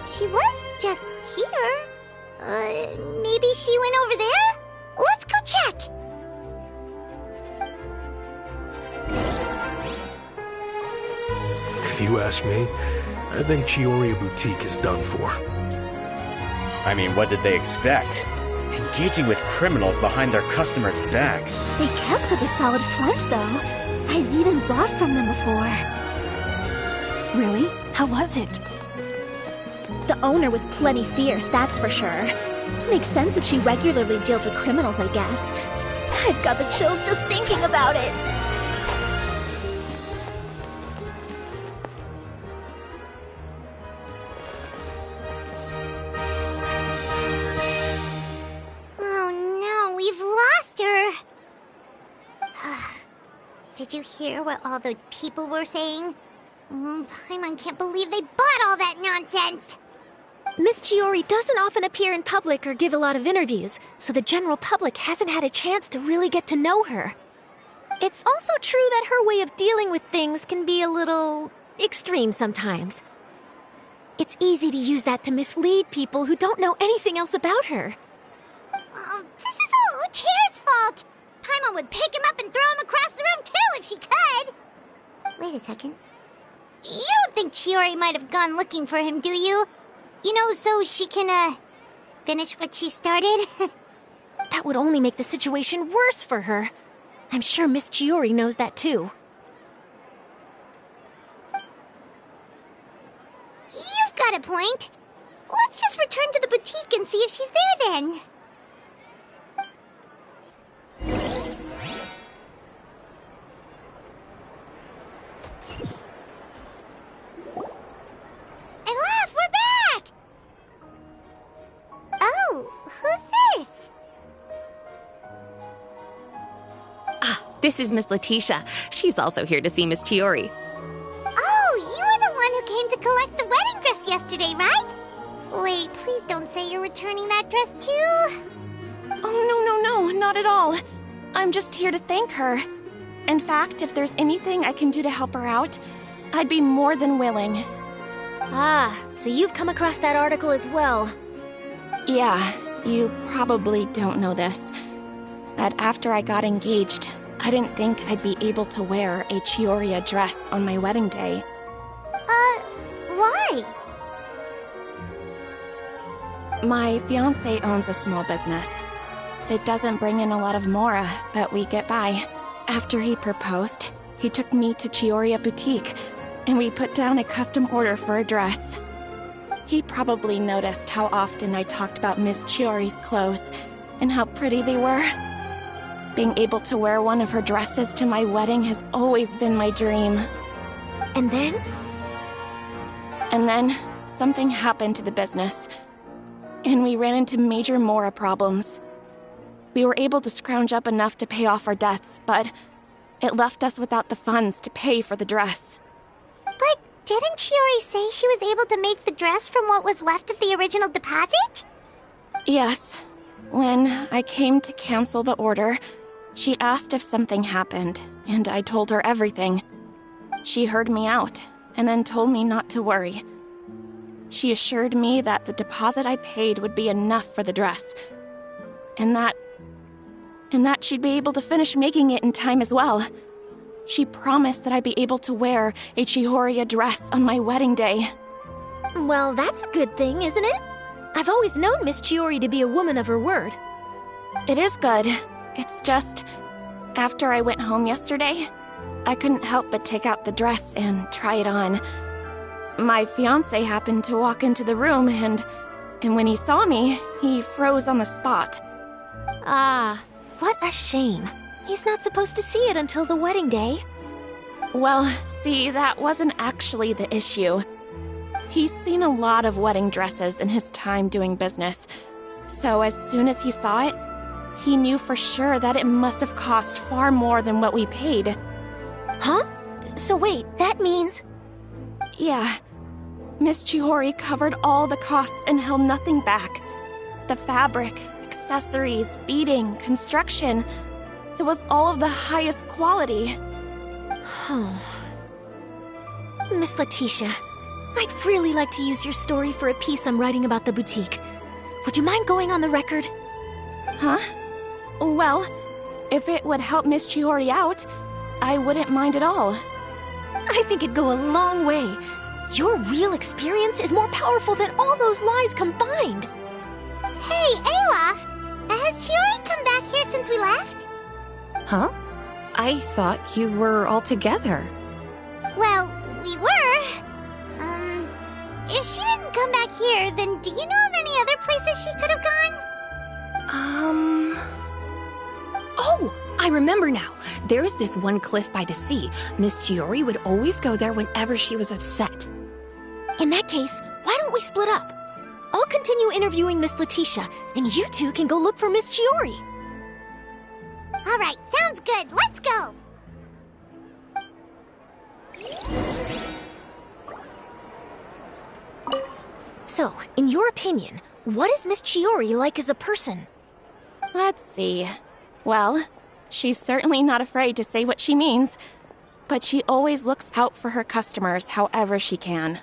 She was just here. Maybe she went over there? Let's go check! If you ask me, I think Chiori Boutique is done for. I mean, what did they expect? Engaging with criminals behind their customers' backs. They kept up a solid front, though. I've even bought from them before. Really? How was it? The owner was plenty fierce, that's for sure. Makes sense if she regularly deals with criminals, I guess. I've got the chills just thinking about it. Did you hear what all those people were saying? Paimon can't believe they bought all that nonsense! Miss Chiori doesn't often appear in public or give a lot of interviews, so the general public hasn't had a chance to really get to know her. It's also true that her way of dealing with things can be a little extreme sometimes. It's easy to use that to mislead people who don't know anything else about her. This is all Utear's fault! Paimon would pick him up and throw him across the room too if she could! Wait a second. You don't think Chiori might have gone looking for him, do you? You know, so she can, finish what she started? That would only make the situation worse for her. I'm sure Miss Chiori knows that too. You've got a point. Let's just return to the boutique and see if she's there then. Alof, we're back! Oh, who's this? This is Miss Letitia. She's also here to see Miss Chiori. Oh, you were the one who came to collect the wedding dress yesterday, right? Wait, please don't say you're returning that dress too. Oh, no, not at all. I'm just here to thank her. In fact, if there's anything I can do to help her out, I'd be more than willing. Ah, so you've come across that article as well. Yeah, you probably don't know this, but after I got engaged, I didn't think I'd be able to wear a Chiori dress on my wedding day. Why? My fiancé owns a small business. It doesn't bring in a lot of mora, but we get by. After he proposed, he took me to Chiori Boutique, and we put down a custom order for a dress. He probably noticed how often I talked about Miss Chiori's clothes, and how pretty they were. Being able to wear one of her dresses to my wedding has always been my dream. And then? And then, something happened to the business, and we ran into major mora problems. We were able to scrounge up enough to pay off our debts, but it left us without the funds to pay for the dress. But didn't Chiori say she was able to make the dress from what was left of the original deposit? Yes. When I came to cancel the order, she asked if something happened, and I told her everything. She heard me out, and then told me not to worry. She assured me that the deposit I paid would be enough for the dress, and that she'd be able to finish making it in time as well. She promised that I'd be able to wear a Chiori dress on my wedding day. Well, that's a good thing, isn't it? I've always known Miss Chiori to be a woman of her word. It is good. It's just, after I went home yesterday, I couldn't help but take out the dress and try it on. My fiancé happened to walk into the room, and when he saw me, he froze on the spot. Ah, what a shame. He's not supposed to see it until the wedding day. Well, see, that wasn't actually the issue. He's seen a lot of wedding dresses in his time doing business, so as soon as he saw it, he knew for sure that it must have cost far more than what we paid. Huh? So wait, that means... Yeah. Miss Chiori covered all the costs and held nothing back. The fabric, accessories, beading, construction. It was all of the highest quality. Miss Letitia, I'd really like to use your story for a piece I'm writing about the boutique. Would you mind going on the record? Huh? Well, if it would help Miss Chiori out, I wouldn't mind at all. I think it'd go a long way. Your real experience is more powerful than all those lies combined. Hey, Olaf! Has Chiori come back here since we left? Huh? I thought you were all together. Well, we were. If she didn't come back here, then do you know of any other places she could have gone? Oh, I remember now. There's this one cliff by the sea. Miss Chiori would always go there whenever she was upset. In that case, why don't we split up? I'll continue interviewing Miss Letitia, and you two can go look for Miss Chiori. All right, sounds good. Let's go! So, in your opinion, what is Miss Chiori like as a person? Let's see. Well, she's certainly not afraid to say what she means, but she always looks out for her customers however she can.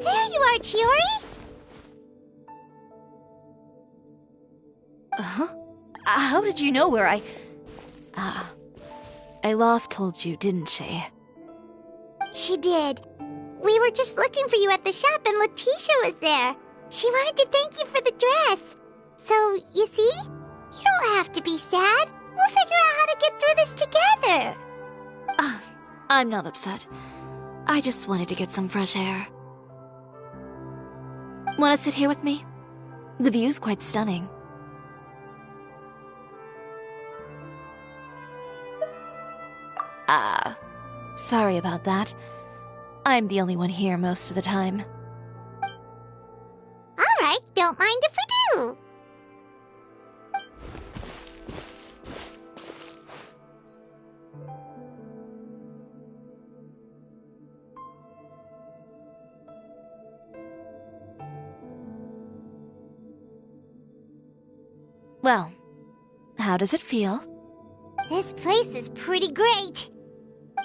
There you are, Chiori! Uh-huh. How did you know where I... Olaf told you, didn't she? She did. We were just looking for you at the shop and Letitia was there. She wanted to thank you for the dress. So, you see? You don't have to be sad. We'll figure out how to get through this together. I'm not upset. I just wanted to get some fresh air. Want to sit here with me? The view's quite stunning. Sorry about that. I'm the only one here most of the time. All right, don't mind if we do. Well, how does it feel? This place is pretty great.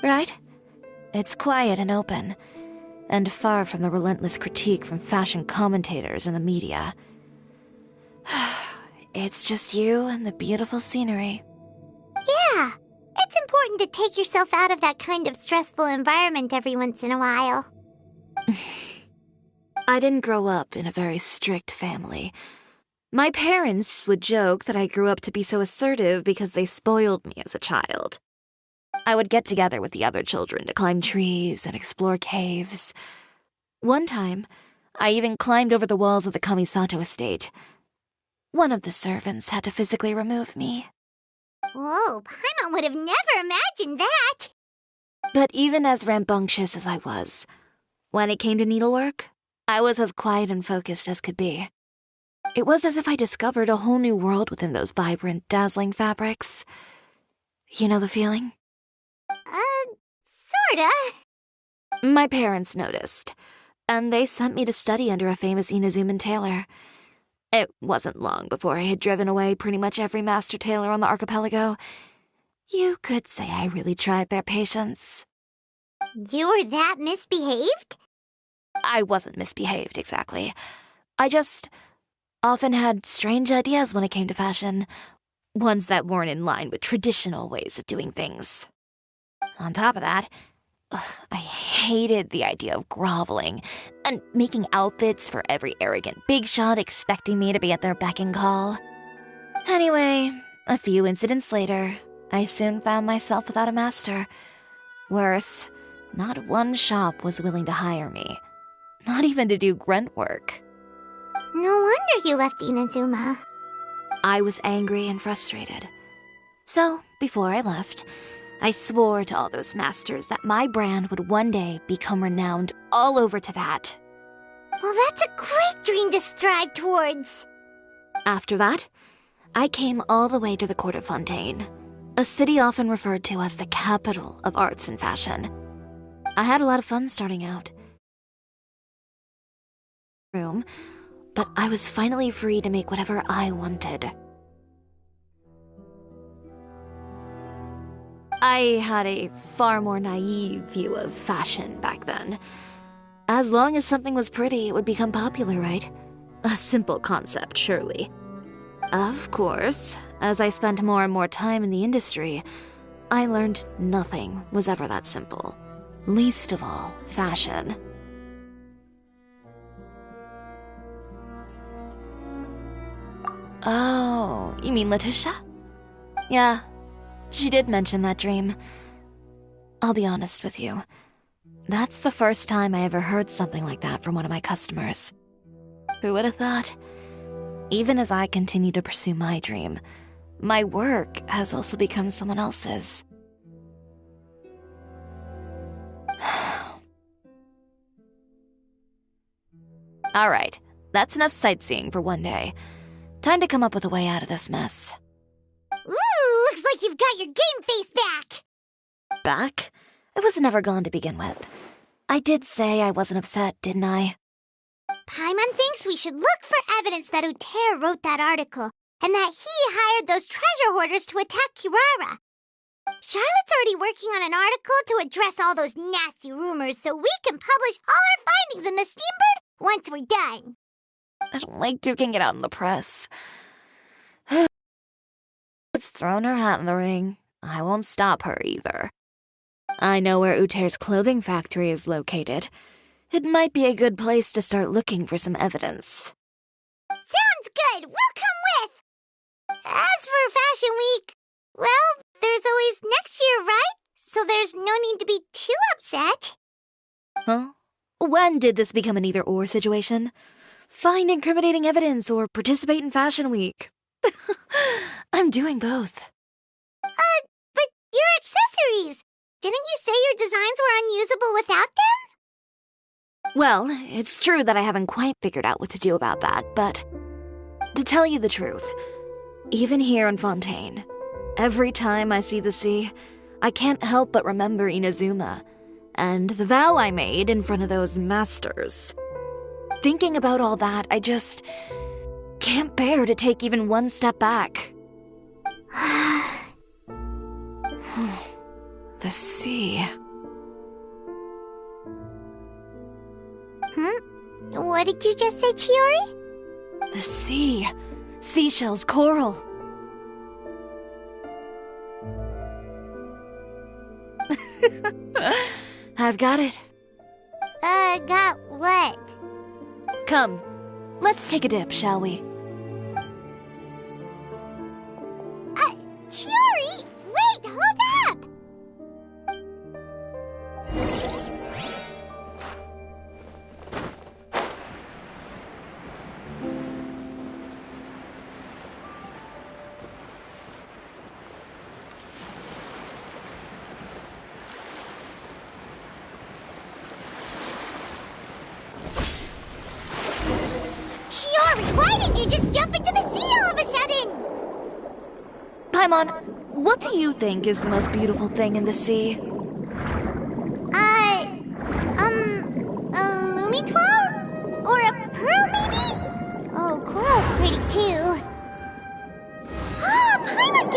Right? It's quiet and open, and far from the relentless critique from fashion commentators and the media. It's just you and the beautiful scenery. Yeah, it's important to take yourself out of that kind of stressful environment every once in a while. I didn't grow up in a very strict family. My parents would joke that I grew up to be so assertive because they spoiled me as a child. I would get together with the other children to climb trees and explore caves. One time, I even climbed over the walls of the Kamisato estate. One of the servants had to physically remove me. Whoa, Paimon would have never imagined that! But even as rambunctious as I was, when it came to needlework, I was as quiet and focused as could be. It was as if I discovered a whole new world within those vibrant, dazzling fabrics. You know the feeling? Sorta. My parents noticed. and they sent me to study under a famous Inazuman tailor. It wasn't long before I had driven away pretty much every master tailor on the archipelago. You could say I really tried their patience. You were that misbehaved? I wasn't misbehaved, exactly. I just often had strange ideas when it came to fashion. Ones that weren't in line with traditional ways of doing things. On top of that, I hated the idea of groveling and making outfits for every arrogant big shot expecting me to be at their beck and call. Anyway, a few incidents later, I soon found myself without a master. Worse, not one shop was willing to hire me. Not even to do grunt work. No wonder you left Inazuma. I was angry and frustrated. So, before I left, I swore to all those masters that my brand would one day become renowned all over Teyvat. Well, that's a great dream to strive towards. After that, I came all the way to the court of Fontaine, a city often referred to as the capital of arts and fashion. I had a lot of fun starting out. But I was finally free to make whatever I wanted. I had a far more naive view of fashion back then. As long as something was pretty, it would become popular, right? A simple concept, surely. Of course, as I spent more and more time in the industry, I learned nothing was ever that simple. Least of all, fashion. Oh, you mean Letitia? Yeah, she did mention that dream. I'll be honest with you. That's the first time I ever heard something like that from one of my customers. Who would have thought? Even as I continue to pursue my dream, my work has also become someone else's. Alright, that's enough sightseeing for one day. Time to come up with a way out of this mess. Ooh, looks like you've got your game face back! Back? It was never gone to begin with. I did say I wasn't upset, didn't I? Paimon thinks we should look for evidence that Uter wrote that article, and that he hired those treasure hoarders to attack Kirara. Charlotte's already working on an article to address all those nasty rumors so we can publish all our findings in the Steambird once we're done. I don't like duking it out in the press. It's thrown her hat in the ring. I won't stop her either. I know where Uter's clothing factory is located. It might be a good place to start looking for some evidence. Sounds good! We'll come with! As for Fashion Week, well, there's always next year, right? So there's no need to be too upset. Huh? When did this become an either-or situation? Find incriminating evidence or participate in Fashion Week. I'm doing both. But your accessories! Didn't you say your designs were unusable without them? Well, it's true that I haven't quite figured out what to do about that, but to tell you the truth, even here in Fontaine, every time I see the sea, I can't help but remember Inazuma and the vow I made in front of those masters. Thinking about all that, I just can't bear to take even one step back. The sea. What did you just say, Chiori? The sea. Seashells, coral. I've got it. Got what? Come, let's take a dip, shall we? Chiori! Wait, hold up! Chiori, why did you just jump into the sea all of a sudden? Paimon, what do you think is the most beautiful thing in the sea? Lumitwa?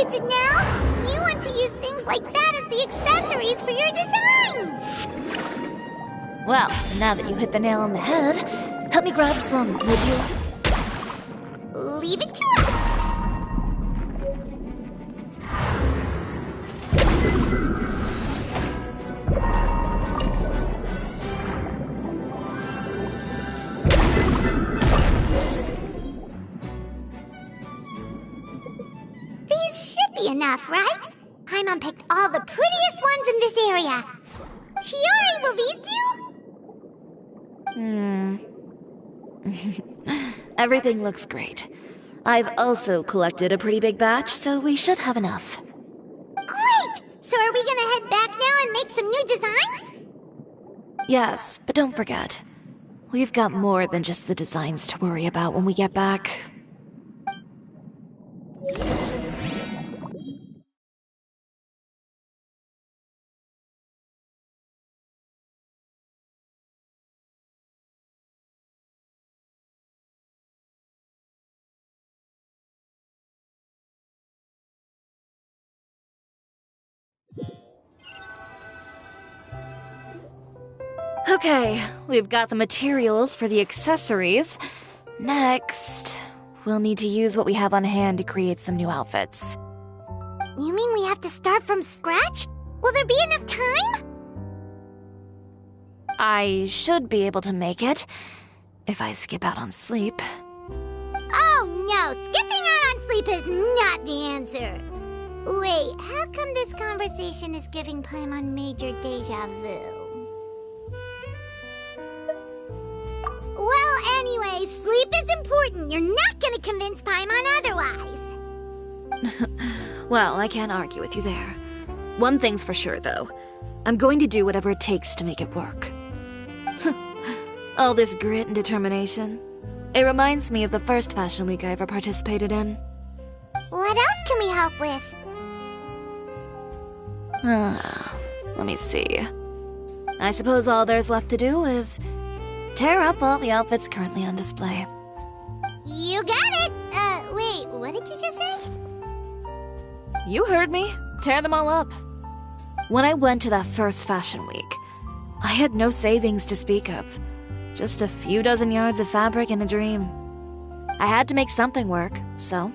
gets it now? You want to use things like that as the accessories for your designs! Well, now that you hit the nail on the head, help me grab some, would you? Leave it to us! These should be enough, right? Paimon picked all the prettiest ones in this area. Chiori, will these do? Everything looks great. I've also collected a pretty big batch, so we should have enough. Great! So are we gonna head back now and make some new designs? Yes, but don't forget, we've got more than just the designs to worry about when we get back. Okay, we've got the materials for the accessories. Next, we'll need to use what we have on hand to create some new outfits. You mean we have to start from scratch? Will there be enough time? I should be able to make it, if I skip out on sleep. Oh no, skipping out on sleep is not the answer. Wait, how come this conversation is giving Paimon major deja vu? Well, anyway, sleep is important. You're not gonna convince Paimon otherwise. Well, I can't argue with you there. One thing's for sure, though. I'm going to do whatever it takes to make it work. All this grit and determination. It reminds me of the first fashion week I ever participated in. What else can we help with? Let me see. I suppose all there's left to do is tear up all the outfits currently on display. You got it! Wait, what did you just say? You heard me. Tear them all up. When I went to that first fashion week, I had no savings to speak of. Just a few dozen yards of fabric and a dream. I had to make something work, so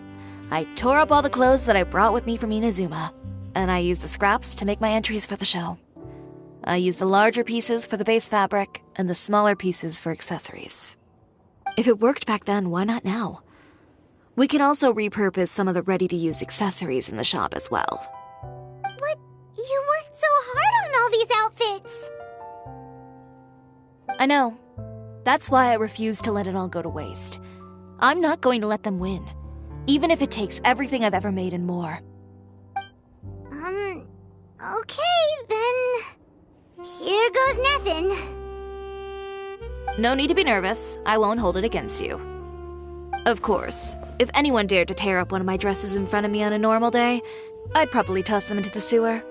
I tore up all the clothes that I brought with me from Inazuma, and I used the scraps to make my entries for the show. I used the larger pieces for the base fabric and the smaller pieces for accessories. If it worked back then, why not now? We can also repurpose some of the ready-to-use accessories in the shop as well. But you worked so hard on all these outfits! I know. That's why I refuse to let it all go to waste. I'm not going to let them win, even if it takes everything I've ever made and more. Okay, then. Here goes nothing. No need to be nervous. I won't hold it against you. Of course, if anyone dared to tear up one of my dresses in front of me on a normal day, I'd probably toss them into the sewer.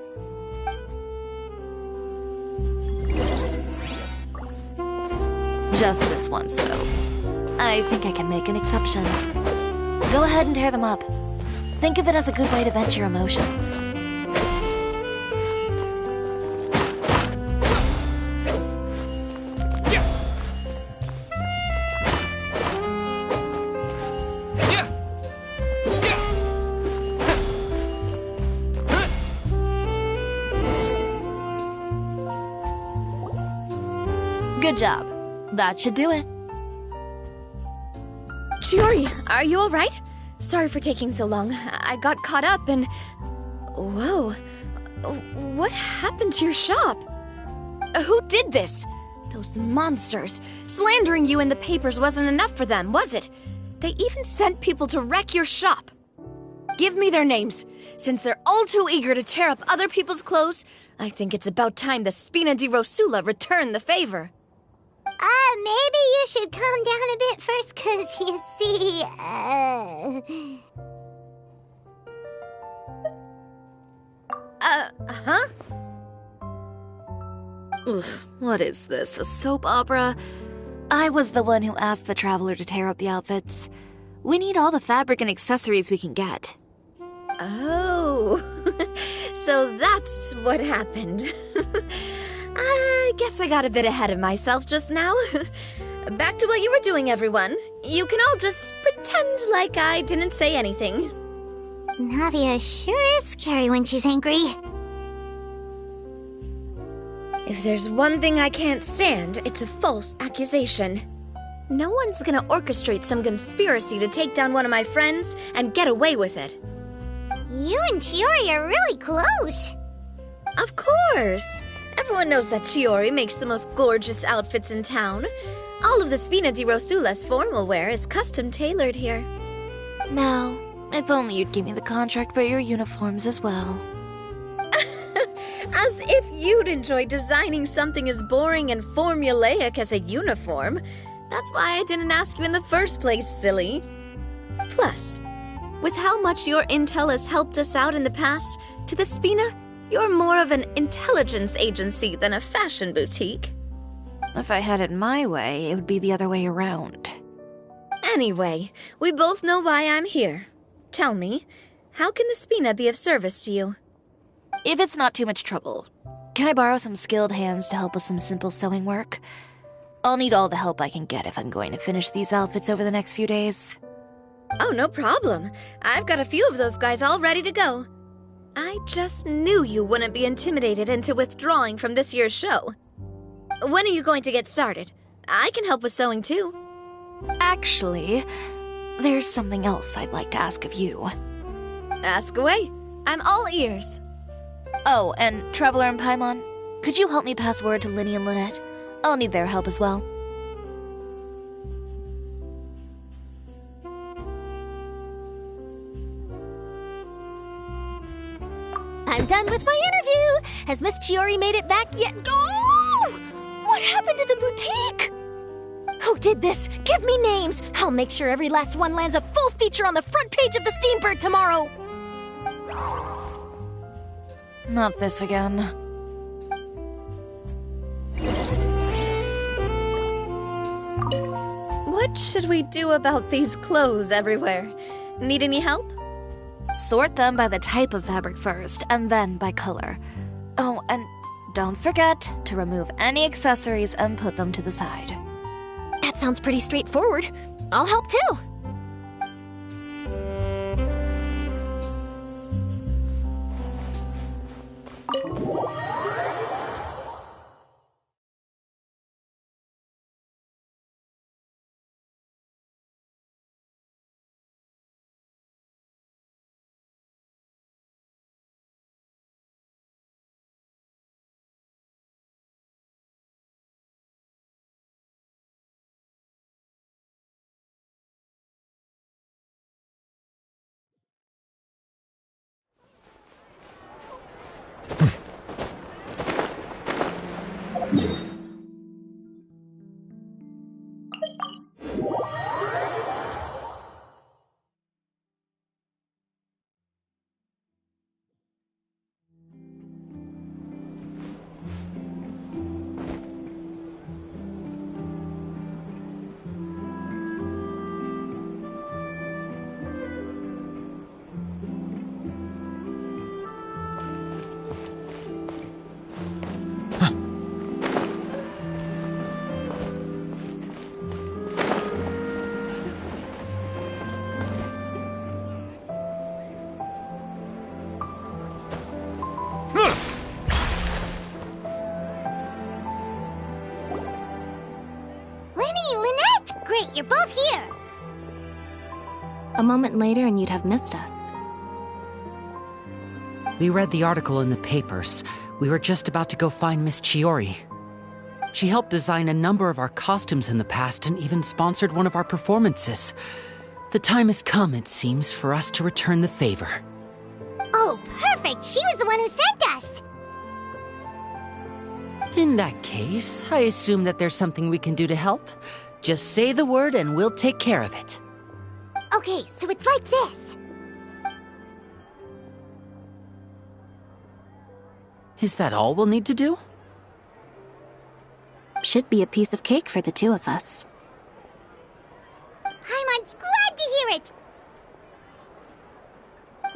Just this once, though. I think I can make an exception. Go ahead and tear them up. Think of it as a good way to vent your emotions. Good job. That should do it. Chiori, are you alright? Sorry for taking so long. I got caught up and... Whoa. What happened to your shop? Who did this? Those monsters. Slandering you in the papers wasn't enough for them, was it? They even sent people to wreck your shop. Give me their names. Since they're all too eager to tear up other people's clothes, I think it's about time the Spina di Rosula return the favor. Maybe you should calm down a bit first, 'cause you see, Huh? Ugh, what is this, a soap opera? I was the one who asked the traveler to tear up the outfits. We need all the fabric and accessories we can get. Oh, so that's what happened. I guess I got a bit ahead of myself just now. Back to what you were doing, everyone. You can all just pretend like I didn't say anything. Navia sure is scary when she's angry. If there's one thing I can't stand, it's a false accusation. No one's gonna orchestrate some conspiracy to take down one of my friends and get away with it. You and Chiori are really close. Of course! Everyone knows that Chiori makes the most gorgeous outfits in town. All of the Spina di Rosula's formal wear is custom-tailored here. Now, if only you'd give me the contract for your uniforms as well. As if you'd enjoy designing something as boring and formulaic as a uniform. That's why I didn't ask you in the first place, silly. Plus, with how much your intel has helped us out in the past, to the Spina, you're more of an intelligence agency than a fashion boutique. If I had it my way, it would be the other way around. Anyway, we both know why I'm here. Tell me, how can the Spina be of service to you? If it's not too much trouble, can I borrow some skilled hands to help with some simple sewing work? I'll need all the help I can get if I'm going to finish these outfits over the next few days. Oh, no problem. I've got a few of those guys all ready to go. I just knew you wouldn't be intimidated into withdrawing from this year's show. When are you going to get started? I can help with sewing too. Actually, there's something else I'd like to ask of you. Ask away. I'm all ears. Oh, and Traveler and Paimon, could you help me pass word to Linny and Lynette? I'll need their help as well. I'm done with my interview! Has Miss Chiori made it back yet? Oh! What happened to the boutique? Who did this? Give me names! I'll make sure every last one lands a full feature on the front page of the Steambird tomorrow! Not this again. What should we do about these clothes everywhere? Need any help? Sort them by the type of fabric first, and then by color. Oh, and don't forget to remove any accessories and put them to the side. That sounds pretty straightforward. I'll help too. You're both here! A moment later and you'd have missed us. We read the article in the papers. We were just about to go find Miss Chiori. She helped design a number of our costumes in the past and even sponsored one of our performances. The time has come, it seems, for us to return the favor. Oh, perfect! She was the one who sent us! In that case, I assume that there's something we can do to help. Just say the word and we'll take care of it. Okay, so it's like this. Is that all we'll need to do? Should be a piece of cake for the two of us. Paimon's glad to hear it!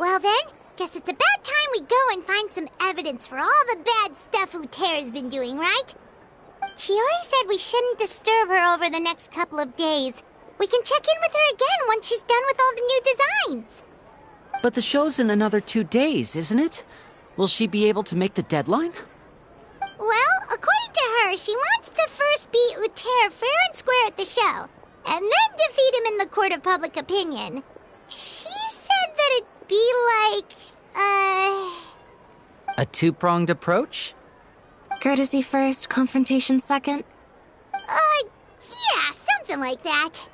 Well then, guess it's about time we go and find some evidence for all the bad stuff Uter's been doing, right? Chiori said we shouldn't disturb her over the next couple of days. We can check in with her again once she's done with all the new designs. But the show's in another 2 days, isn't it? Will she be able to make the deadline? Well, according to her, she wants to first beat Uter fair and square at the show, and then defeat him in the court of public opinion. She said that it'd be like, A two-pronged approach? Courtesy first, confrontation second? Yeah, something like that.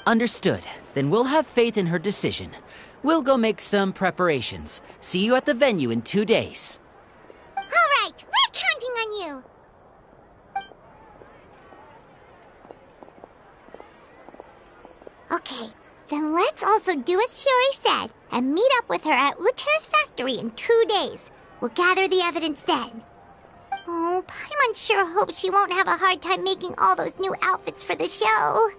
Understood. Then we'll have faith in her decision. We'll go make some preparations. See you at the venue in 2 days. All right, we're counting on you. Okay, then let's also do as Chiori said and meet up with her at Uter's factory in 2 days. We'll gather the evidence then. Oh, Paimon sure hopes she won't have a hard time making all those new outfits for the show.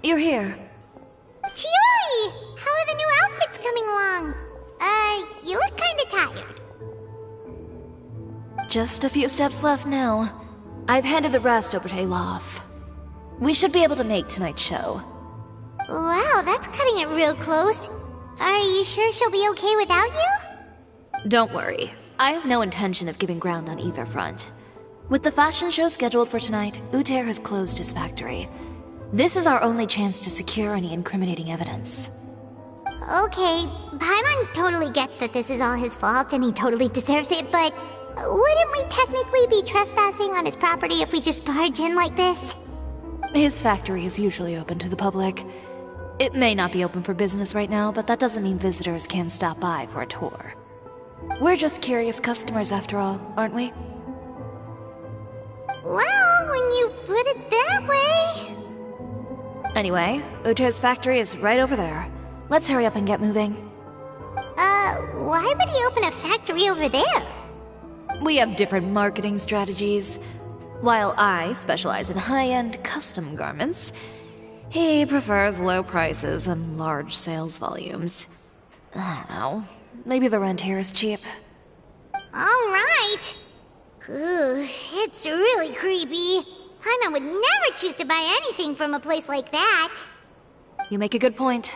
You're here. Chiori! How are the new outfits coming along? You look kinda tired. Just a few steps left now. I've handed the rest over to Olaf. We should be able to make tonight's show. Wow, that's cutting it real close. Are you sure she'll be okay without you? Don't worry. I have no intention of giving ground on either front. With the fashion show scheduled for tonight, Uter has closed his factory. This is our only chance to secure any incriminating evidence. Okay, Paimon totally gets that this is all his fault and he totally deserves it, but wouldn't we technically be trespassing on his property if we just barge in like this? His factory is usually open to the public. It may not be open for business right now, but that doesn't mean visitors can't stop by for a tour. We're just curious customers after all, aren't we? Well, when you put it that way... Anyway, Uter's factory is right over there. Let's hurry up and get moving. Why would he open a factory over there? We have different marketing strategies. While I specialize in high-end custom garments, he prefers low prices and large sales volumes. I don't know. Maybe the rent here is cheap. Alright. Ooh, it's really creepy. Paimon would never choose to buy anything from a place like that. You make a good point.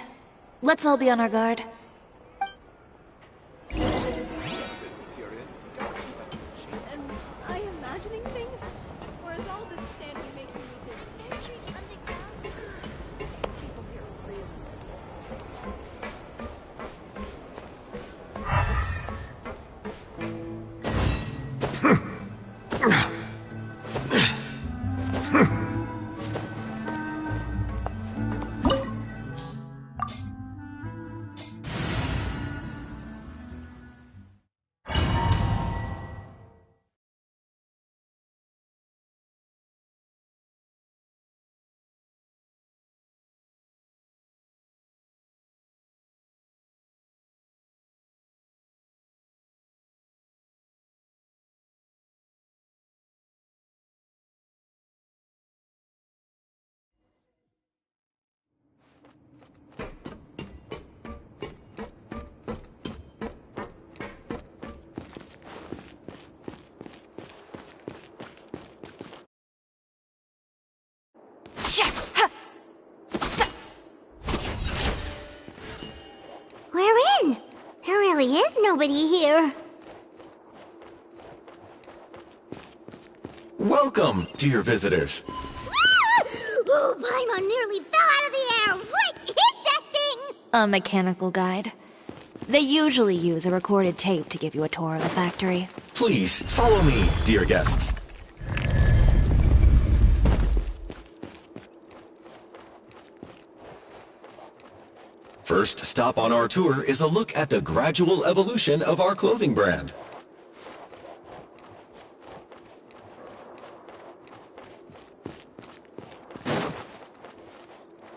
Let's all be on our guard. Am I imagining things? Or is all this standing making me think people here are really We're in. There really is nobody here. Welcome, dear visitors. Oh, Paimon nearly fell out of the air. What is that thing? A mechanical guide. They usually use a recorded tape to give you a tour of the factory. Please, follow me, dear guests. First stop on our tour is a look at the gradual evolution of our clothing brand.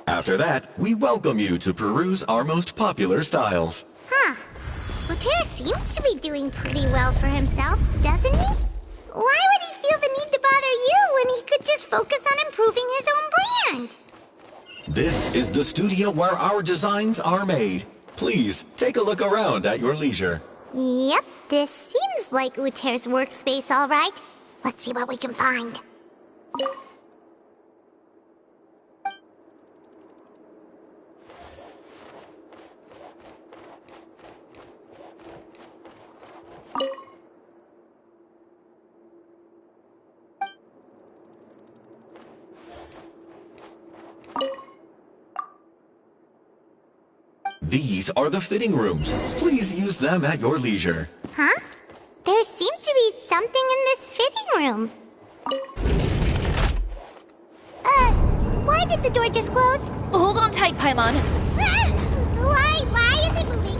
After that, we welcome you to peruse our most popular styles. Huh. Uter seems to be doing pretty well for himself, doesn't he? Why would he feel the need to bother you when he could just focus on improving his own brand? This is the studio where our designs are made. Please, take a look around at your leisure. Yep, this seems like Uter's workspace, all right. Let's see what we can find. These are the fitting rooms. Please use them at your leisure. Huh? There seems to be something in this fitting room. Why did the door just close? Hold on tight, Paimon. Why is it moving?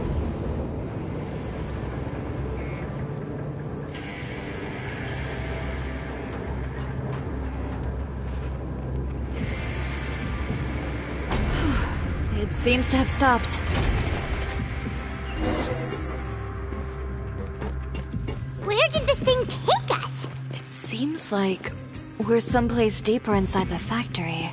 It seems to have stopped. Where did this thing take us? It seems like we're someplace deeper inside the factory.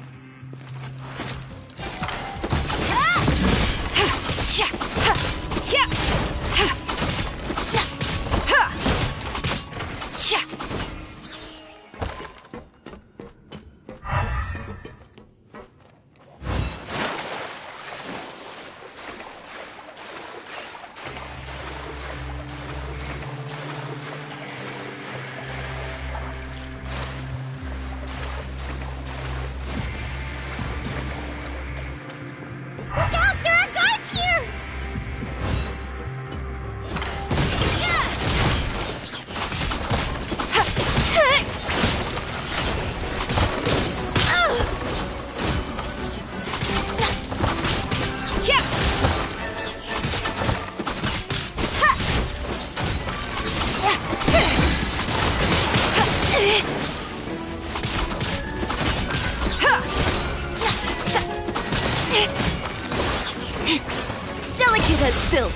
Delicate as silk.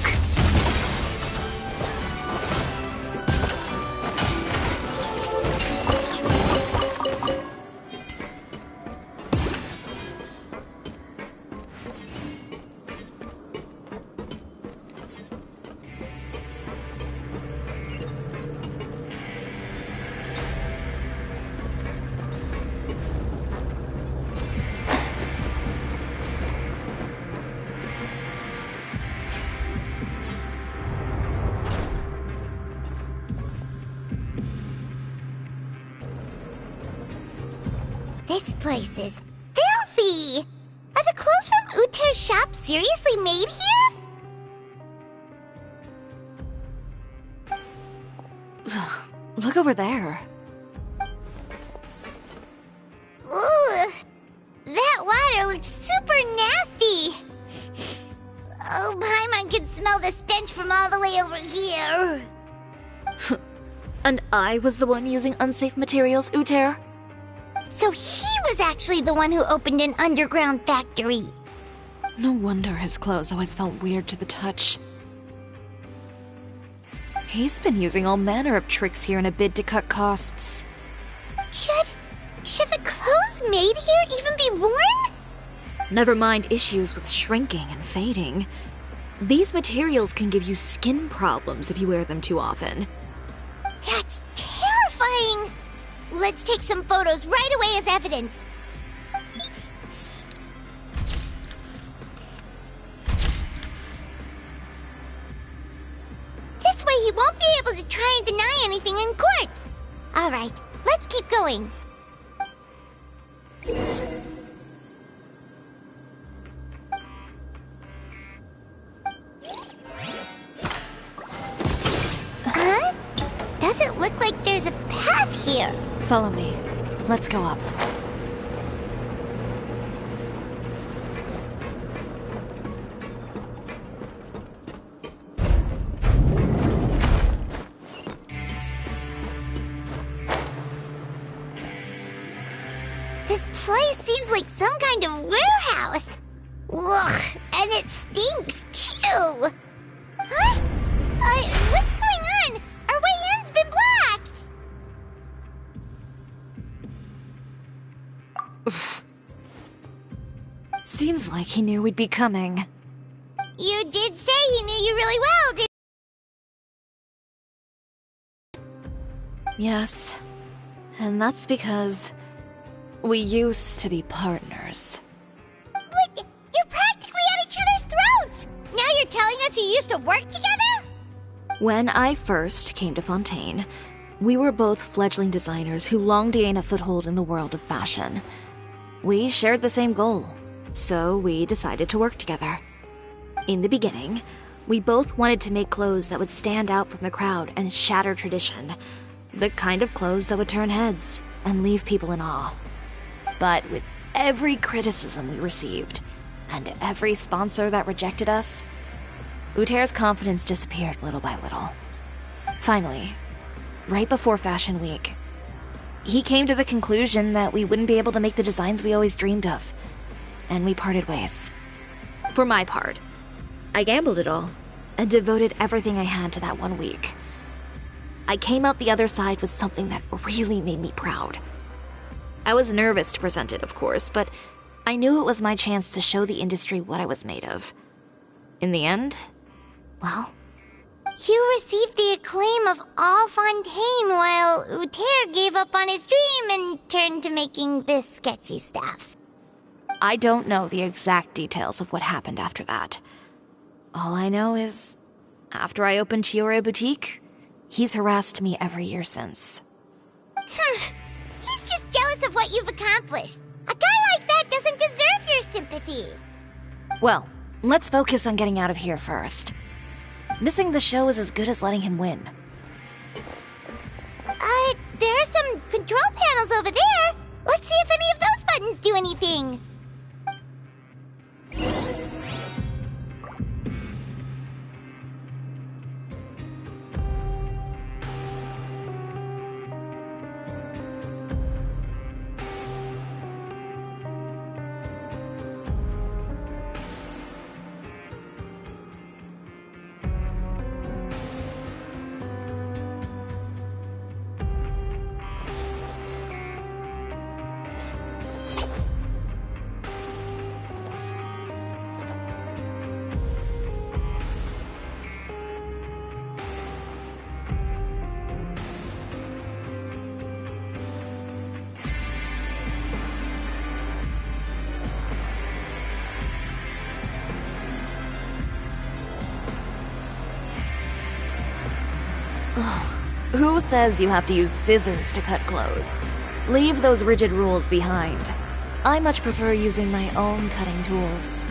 This place is filthy! Are the clothes from Uter's shop seriously made here? Look over there. Ooh! That water looks super nasty! Oh, Paimon can smell the stench from all the way over here. And I was the one using unsafe materials, Uter? So he was actually the one who opened an underground factory. No wonder his clothes always felt weird to the touch. He's been using all manner of tricks here in a bid to cut costs. Should the clothes made here even be worn? Never mind issues with shrinking and fading. These materials can give you skin problems if you wear them too often. That's terrifying! Let's take some photos right away as evidence. This way he won't be able to try and deny anything in court. Alright, let's keep going. Huh? Doesn't look like there's a path here. Follow me. Let's go up. This place seems like some kind of warehouse. Ugh, and it stinks too. Huh? What's going on? Our way in's been blocked. Seems like he knew we'd be coming. You did say he knew you really well, didn't Yes. And that's because we used to be partners. But you're practically at each other's throats! Now you're telling us you used to work together? When I first came to Fontaine, we were both fledgling designers who longed to gain a foothold in the world of fashion. We shared the same goal, so we decided to work together. In the beginning, we both wanted to make clothes that would stand out from the crowd and shatter tradition. The kind of clothes that would turn heads and leave people in awe. But with every criticism we received, and every sponsor that rejected us, Uter's confidence disappeared little by little. Finally, right before Fashion Week, he came to the conclusion that we wouldn't be able to make the designs we always dreamed of, and we parted ways. For my part, I gambled it all, and devoted everything I had to that 1 week. I came out the other side with something that really made me proud. I was nervous to present it, of course, but I knew it was my chance to show the industry what I was made of. In the end, well, You received the acclaim of all Fontaine while Uter gave up on his dream and turned to making this sketchy stuff. I don't know the exact details of what happened after that. All I know is, after I opened Chiori Boutique, he's harassed me every year since. He's just jealous of what you've accomplished. A guy like that doesn't deserve your sympathy. Well, let's focus on getting out of here first. Missing the show is as good as letting him win. There are some control panels over there. Let's see if any of those buttons do anything. Who says you have to use scissors to cut clothes? Leave those rigid rules behind. I much prefer using my own cutting tools.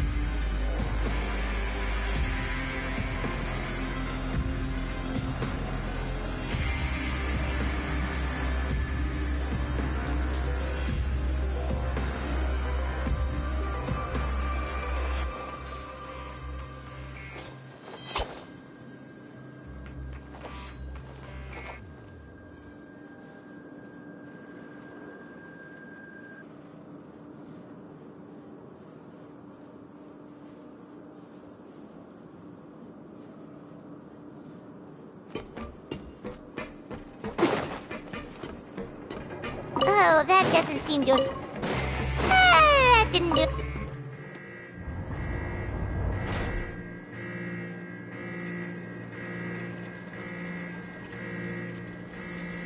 Oh, that doesn't seem to... that didn't do...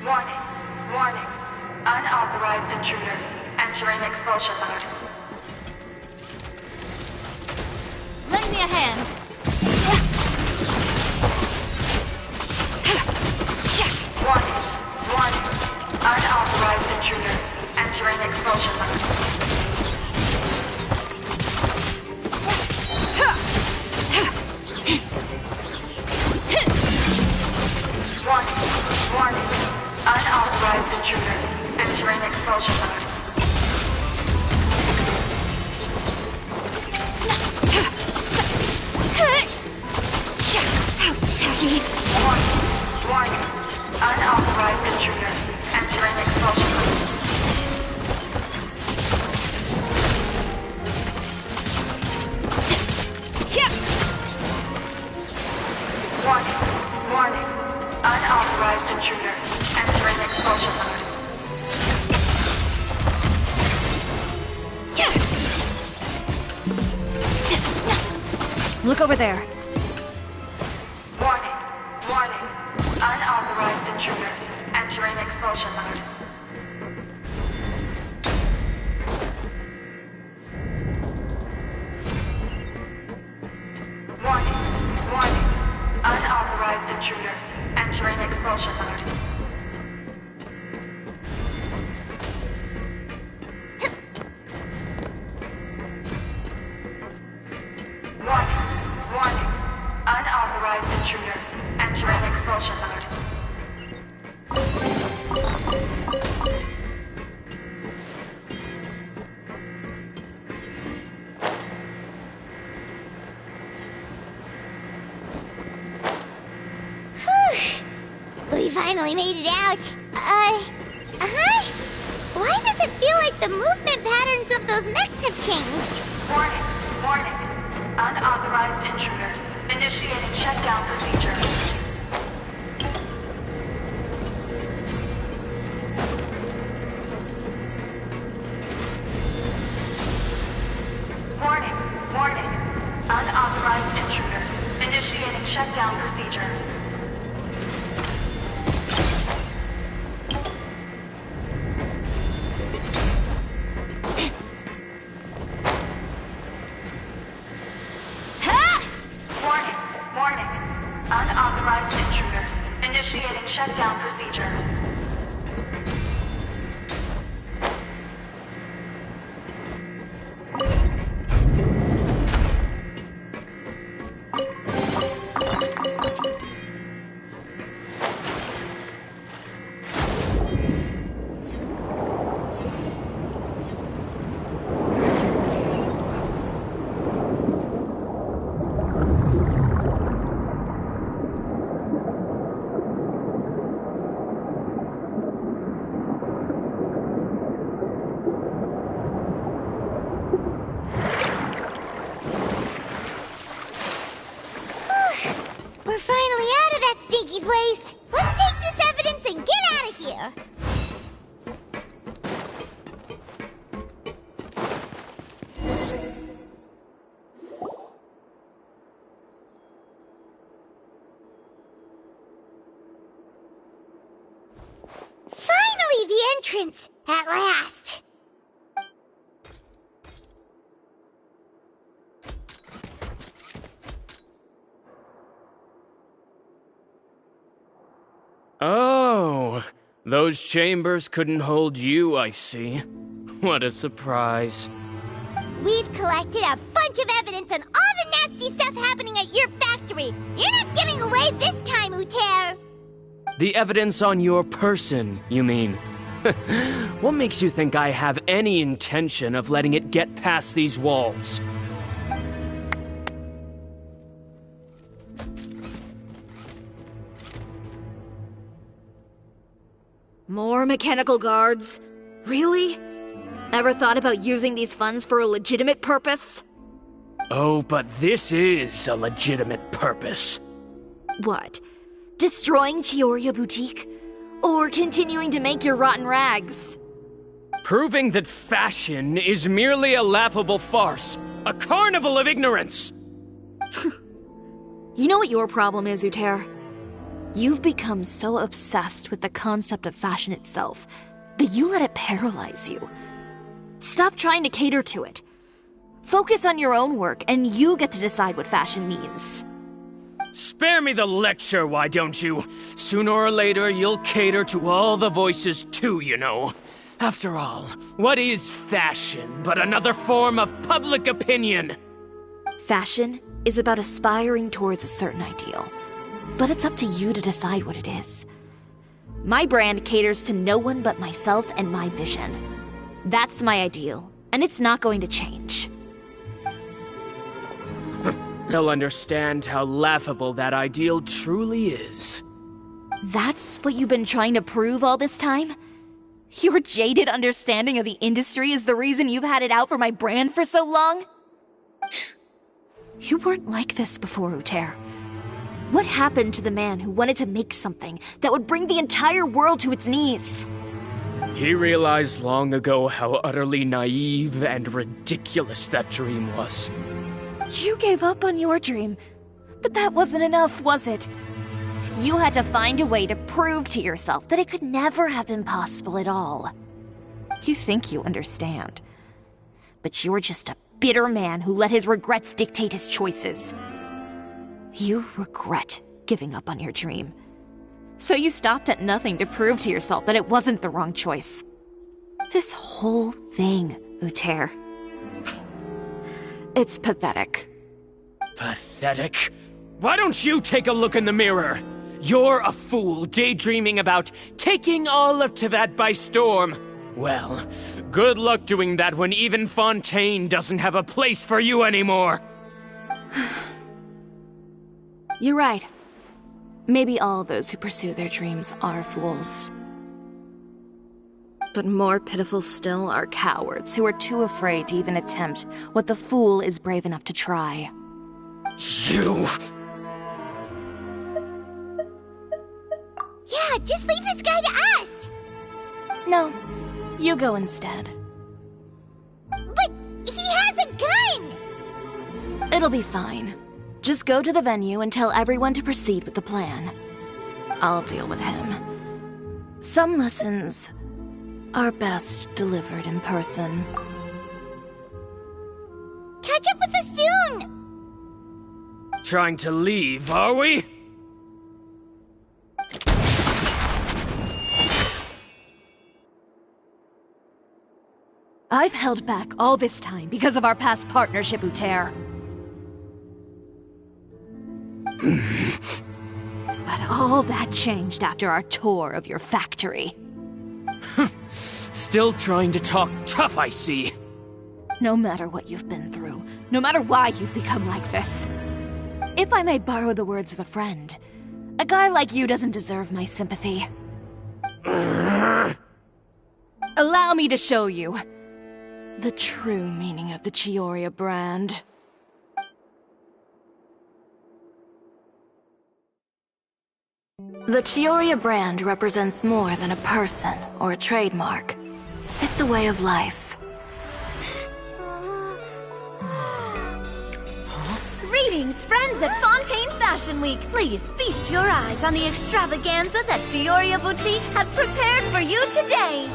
Warning. Warning. Unauthorized intruders. Entering expulsion mode. Lend me a hand. Warning. Unauthorized intruders. Entering expulsion mode. Warning. Unauthorized intruders. Entering expulsion mode. Warning. Unauthorized intruders. Entering expulsion mode. Warning. Unauthorized intruders. Entering expulsion mode. Look over there. Warning. Unauthorized intruders. Entering expulsion mode. Warning. Unauthorized intruders. Entering expulsion mode. Warning. Unauthorized intruders. Entering expulsion mode. We finally made it out. Why does it feel like the movement patterns of those mechs have changed? Warning. Unauthorized intruders. Initiating shutdown procedure. Warning. Unauthorized intruders. Initiating shutdown procedure. Warning. Unauthorized intruders. Initiating shutdown procedure. We're finally out of that stinky place. Let's take this evidence and get out of here. Finally, the entrance! At last! Oh, those chambers couldn't hold you, I see. What a surprise. We've collected a bunch of evidence on all the nasty stuff happening at your factory. You're not getting away this time, Uter. The evidence on your person, you mean? What makes you think I have any intention of letting it get past these walls? More mechanical guards? Really? Ever thought about using these funds for a legitimate purpose? Oh, but this is a legitimate purpose. What? Destroying Chioria Boutique? Or continuing to make your rotten rags? Proving that fashion is merely a laughable farce. A carnival of ignorance! You know what your problem is, Uter? You've become so obsessed with the concept of fashion itself that you let it paralyze you. Stop trying to cater to it. Focus on your own work, and you get to decide what fashion means. Spare me the lecture, why don't you? Sooner or later, you'll cater to all the voices too, you know. After all, what is fashion but another form of public opinion? Fashion is about aspiring towards a certain ideal. But it's up to you to decide what it is. My brand caters to no one but myself and my vision. That's my ideal, and it's not going to change. They'll understand how laughable that ideal truly is. That's what you've been trying to prove all this time? Your jaded understanding of the industry is the reason you've had it out for my brand for so long? You weren't like this before, Uter. What happened to the man who wanted to make something that would bring the entire world to its knees? He realized long ago how utterly naive and ridiculous that dream was. You gave up on your dream, but that wasn't enough, was it? You had to find a way to prove to yourself that it could never have been possible at all. You think you understand, but you're just a bitter man who let his regrets dictate his choices. You regret giving up on your dream. So you stopped at nothing to prove to yourself that it wasn't the wrong choice. This whole thing, Uter. It's pathetic. Pathetic? Why don't you take a look in the mirror? You're a fool daydreaming about taking all of Teyvat by storm. Well, good luck doing that when even Fontaine doesn't have a place for you anymore. You're right. Maybe all those who pursue their dreams are fools. But more pitiful still are cowards who are too afraid to even attempt what the fool is brave enough to try. You! Yeah, just leave this guy to us! No, you go instead. But he has a gun! It'll be fine. Just go to the venue and tell everyone to proceed with the plan. I'll deal with him. Some lessons are best delivered in person. Catch up with us soon! Trying to leave, are we? I've held back all this time because of our past partnership, Uter. But all that changed after our tour of your factory. Still trying to talk tough, I see. No matter what you've been through, no matter why you've become like this. If I may borrow the words of a friend, a guy like you doesn't deserve my sympathy. Allow me to show you the true meaning of the Chiori brand. The Chiori brand represents more than a person or a trademark. It's a way of life. Greetings, friends at Fontaine Fashion Week. Please feast your eyes on the extravaganza that Chiori Boutique has prepared for you today.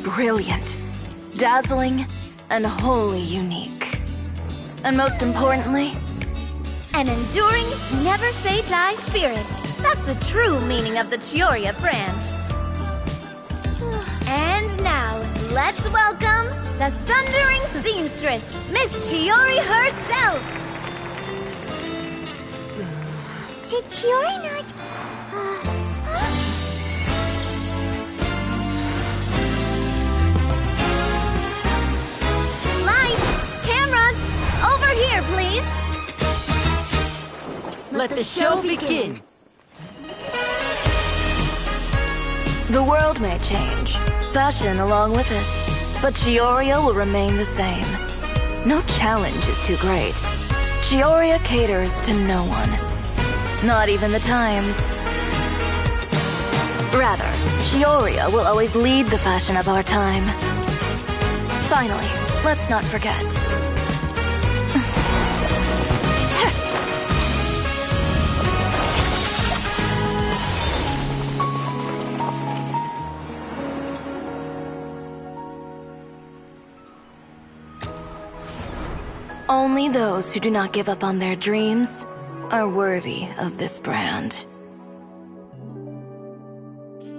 Brilliant, dazzling, and wholly unique. And most importantly, an enduring, never-say-die spirit. That's the true meaning of the Chiori brand. And now, let's welcome the thundering seamstress, Miss Chiori herself! Did Chiori not... Lights! Cameras! Over here, please! Let the show begin! The world may change, fashion along with it, but Chiori will remain the same. No challenge is too great. Chiori caters to no one, not even the times. Rather, Chiori will always lead the fashion of our time. Finally, let's not forget. Only those who do not give up on their dreams are worthy of this brand.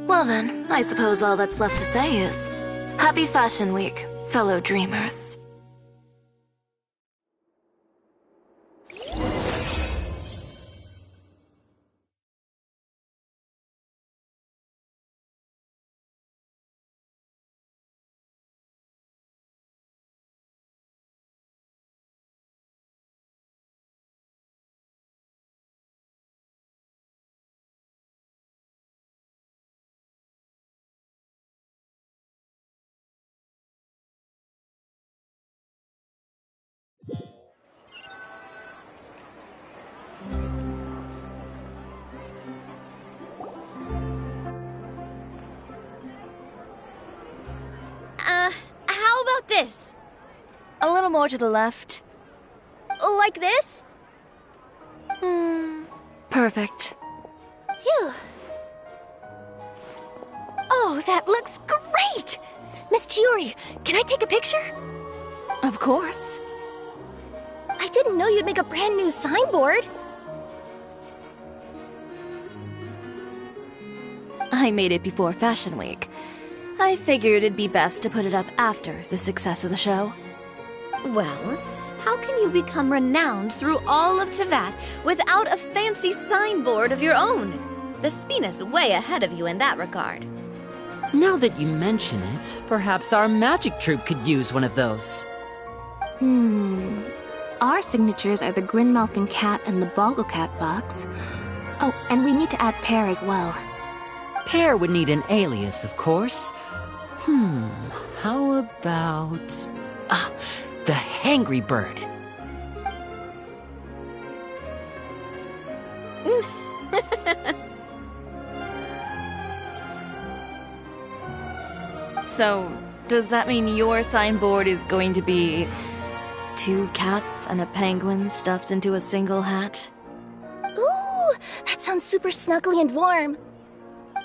Well then, I suppose all that's left to say is, Happy Fashion Week, fellow dreamers. How about this? A little more to the left. Like this? Perfect. Phew. Oh, that looks great! Miss Chiori, can I take a picture? Of course. I didn't know you'd make a brand new signboard. I made it before Fashion Week. I figured it'd be best to put it up after the success of the show. Well, how can you become renowned through all of Tevat without a fancy signboard of your own? The Spina's way ahead of you in that regard. Now that you mention it, perhaps our magic troupe could use one of those. Our signatures are the Grinmalkin Cat and the Bogglecat box. Oh, and we need to add Pear as well. Pear would need an alias, of course. How about... the Hangry Bird. So, does that mean your signboard is going to be 2 cats and a penguin stuffed into a single hat? Ooh, that sounds super snuggly and warm.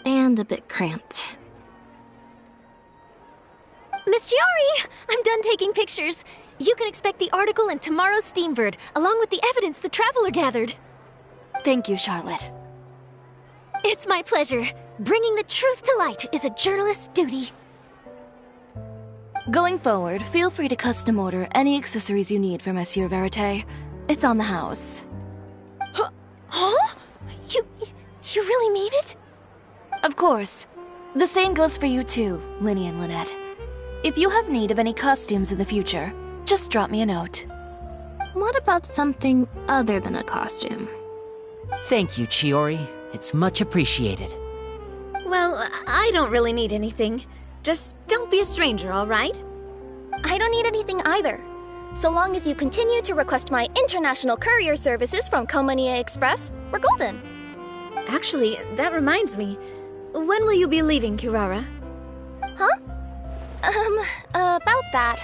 And a bit cramped. Miss Chiori, I'm done taking pictures. You can expect the article in tomorrow's Steambird, along with the evidence the Traveler gathered. Thank you, Charlotte. It's my pleasure. Bringing the truth to light is a journalist's duty. Going forward, feel free to custom order any accessories you need for Monsieur Verite. It's on the house. Huh? You really mean it? Of course. The same goes for you too, Linny and Lynette. If you have need of any costumes in the future, just drop me a note. What about something other than a costume? Thank you, Chiori. It's much appreciated. Well, I don't really need anything. Just don't be a stranger, all right? I don't need anything either. So long as you continue to request my international courier services from Komania Express, we're golden. Actually, that reminds me. When will you be leaving, Kirara? Huh? About that.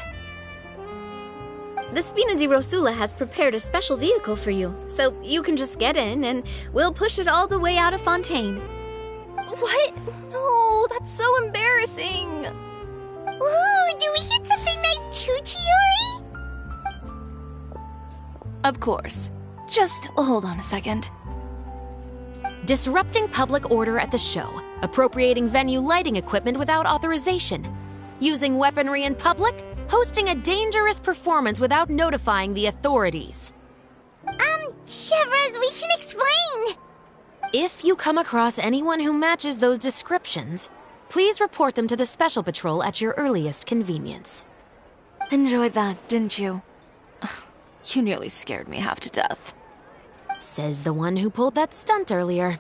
The Spina di Rosula has prepared a special vehicle for you, so you can just get in and we'll push it all the way out of Fontaine. What? No, that's so embarrassing. Ooh, do we get something nice too, Chiori? Of course. Just hold on a second. Disrupting public order at the show, appropriating venue lighting equipment without authorization, using weaponry in public, hosting a dangerous performance without notifying the authorities. Chevras, we can explain! If you come across anyone who matches those descriptions, please report them to the Special Patrol at your earliest convenience. Enjoyed that, didn't you? You nearly scared me half to death. Says the one who pulled that stunt earlier.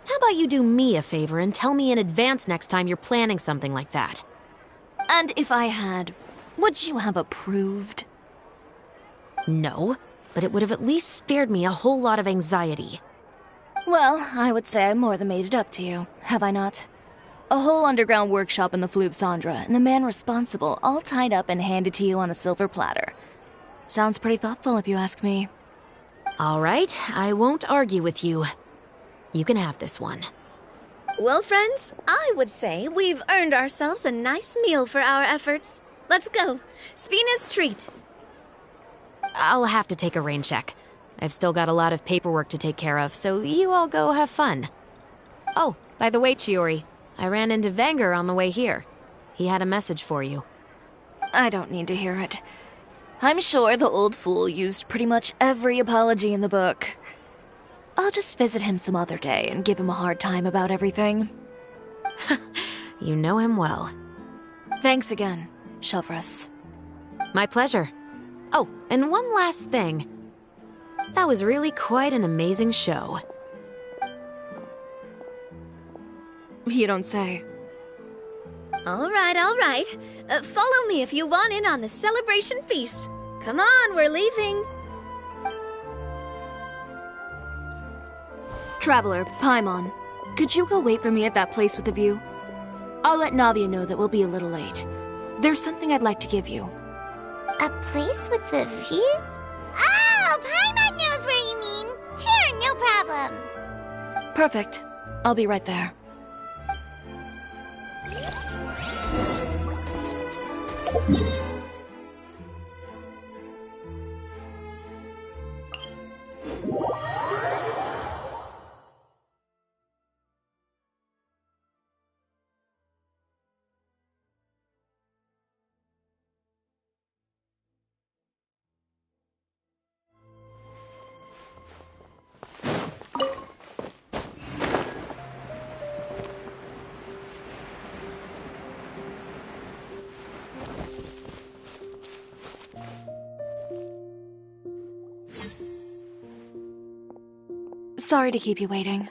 How about you do me a favor and tell me in advance next time you're planning something like that? And if I had, would you have approved? No, but it would have at least spared me a whole lot of anxiety. Well, I would say I more than made it up to you, have I not? A whole underground workshop in the Fleuve Cendra, and the man responsible all tied up and handed to you on a silver platter. Sounds pretty thoughtful if you ask me. All right, I won't argue with you. You can have this one. Well, friends, I would say we've earned ourselves a nice meal for our efforts. Let's go. Spina's treat. I'll have to take a rain check. I've still got a lot of paperwork to take care of, so you all go have fun. Oh, by the way, Chiori, I ran into Venger on the way here. He had a message for you. I don't need to hear it. I'm sure the old fool used pretty much every apology in the book. I'll just visit him some other day and give him a hard time about everything. You know him well. Thanks again, Shelvrus. My pleasure. Oh, and one last thing. That was really quite an amazing show. You don't say. All right. Follow me if you want in on the celebration feast. Come on, we're leaving. Traveler, Paimon, could you go wait for me at that place with the view? I'll let Navia know that we'll be a little late. There's something I'd like to give you. A place with the view? Oh, Paimon knows where you mean. Sure, no problem. Perfect. I'll be right there. Sorry to keep you waiting.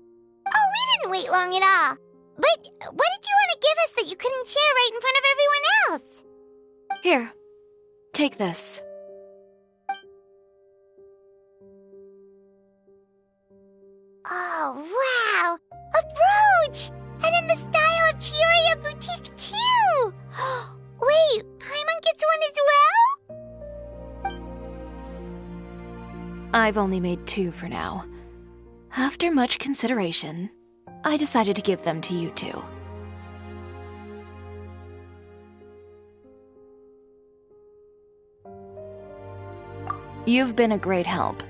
Oh, we didn't wait long at all. But what did you want to give us that you couldn't share right in front of everyone else? Here, take this. Oh, wow! A brooch! And in the style of Chiori Boutique, too! Wait, Paimon gets one as well? I've only made 2 for now. After much consideration, I decided to give them to you two. You've been a great help.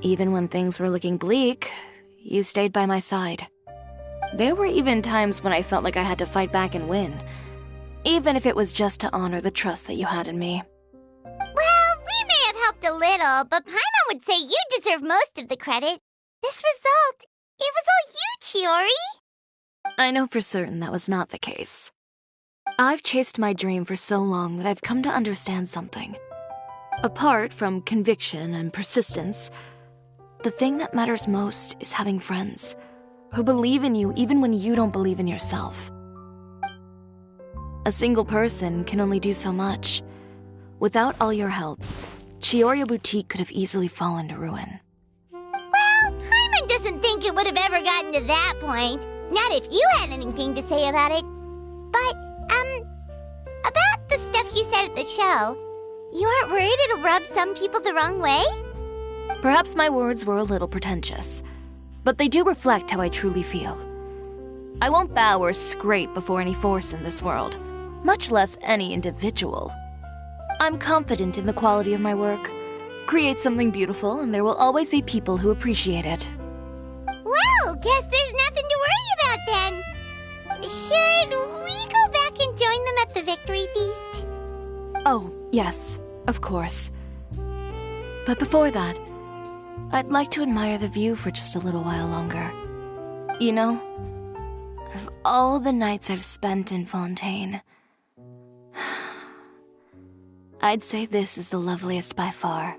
Even when things were looking bleak, you stayed by my side. There were even times when I felt like I had to fight back and win, even if it was just to honor the trust that you had in me. Well, we may have helped a little, but Paimon would say you deserve most of the credit. This result, it was all you, Chiori. I know for certain that was not the case. I've chased my dream for so long that I've come to understand something. Apart from conviction and persistence, the thing that matters most is having friends who believe in you even when you don't believe in yourself. A single person can only do so much. Without all your help, Chiori Boutique could have easily fallen to ruin. Well, Paimon doesn't think it would have ever gotten to that point. Not if you had anything to say about it. But, about the stuff you said at the show, you aren't worried it'll rub some people the wrong way? Perhaps my words were a little pretentious, but they do reflect how I truly feel. I won't bow or scrape before any force in this world, much less any individual. I'm confident in the quality of my work. Create something beautiful, and there will always be people who appreciate it. Well, guess there's nothing to worry about then. Should we go back and join them at the victory feast? Oh, yes, of course. But before that, I'd like to admire the view for just a little while longer. You know, of all the nights I've spent in Fontaine, I'd say this is the loveliest by far.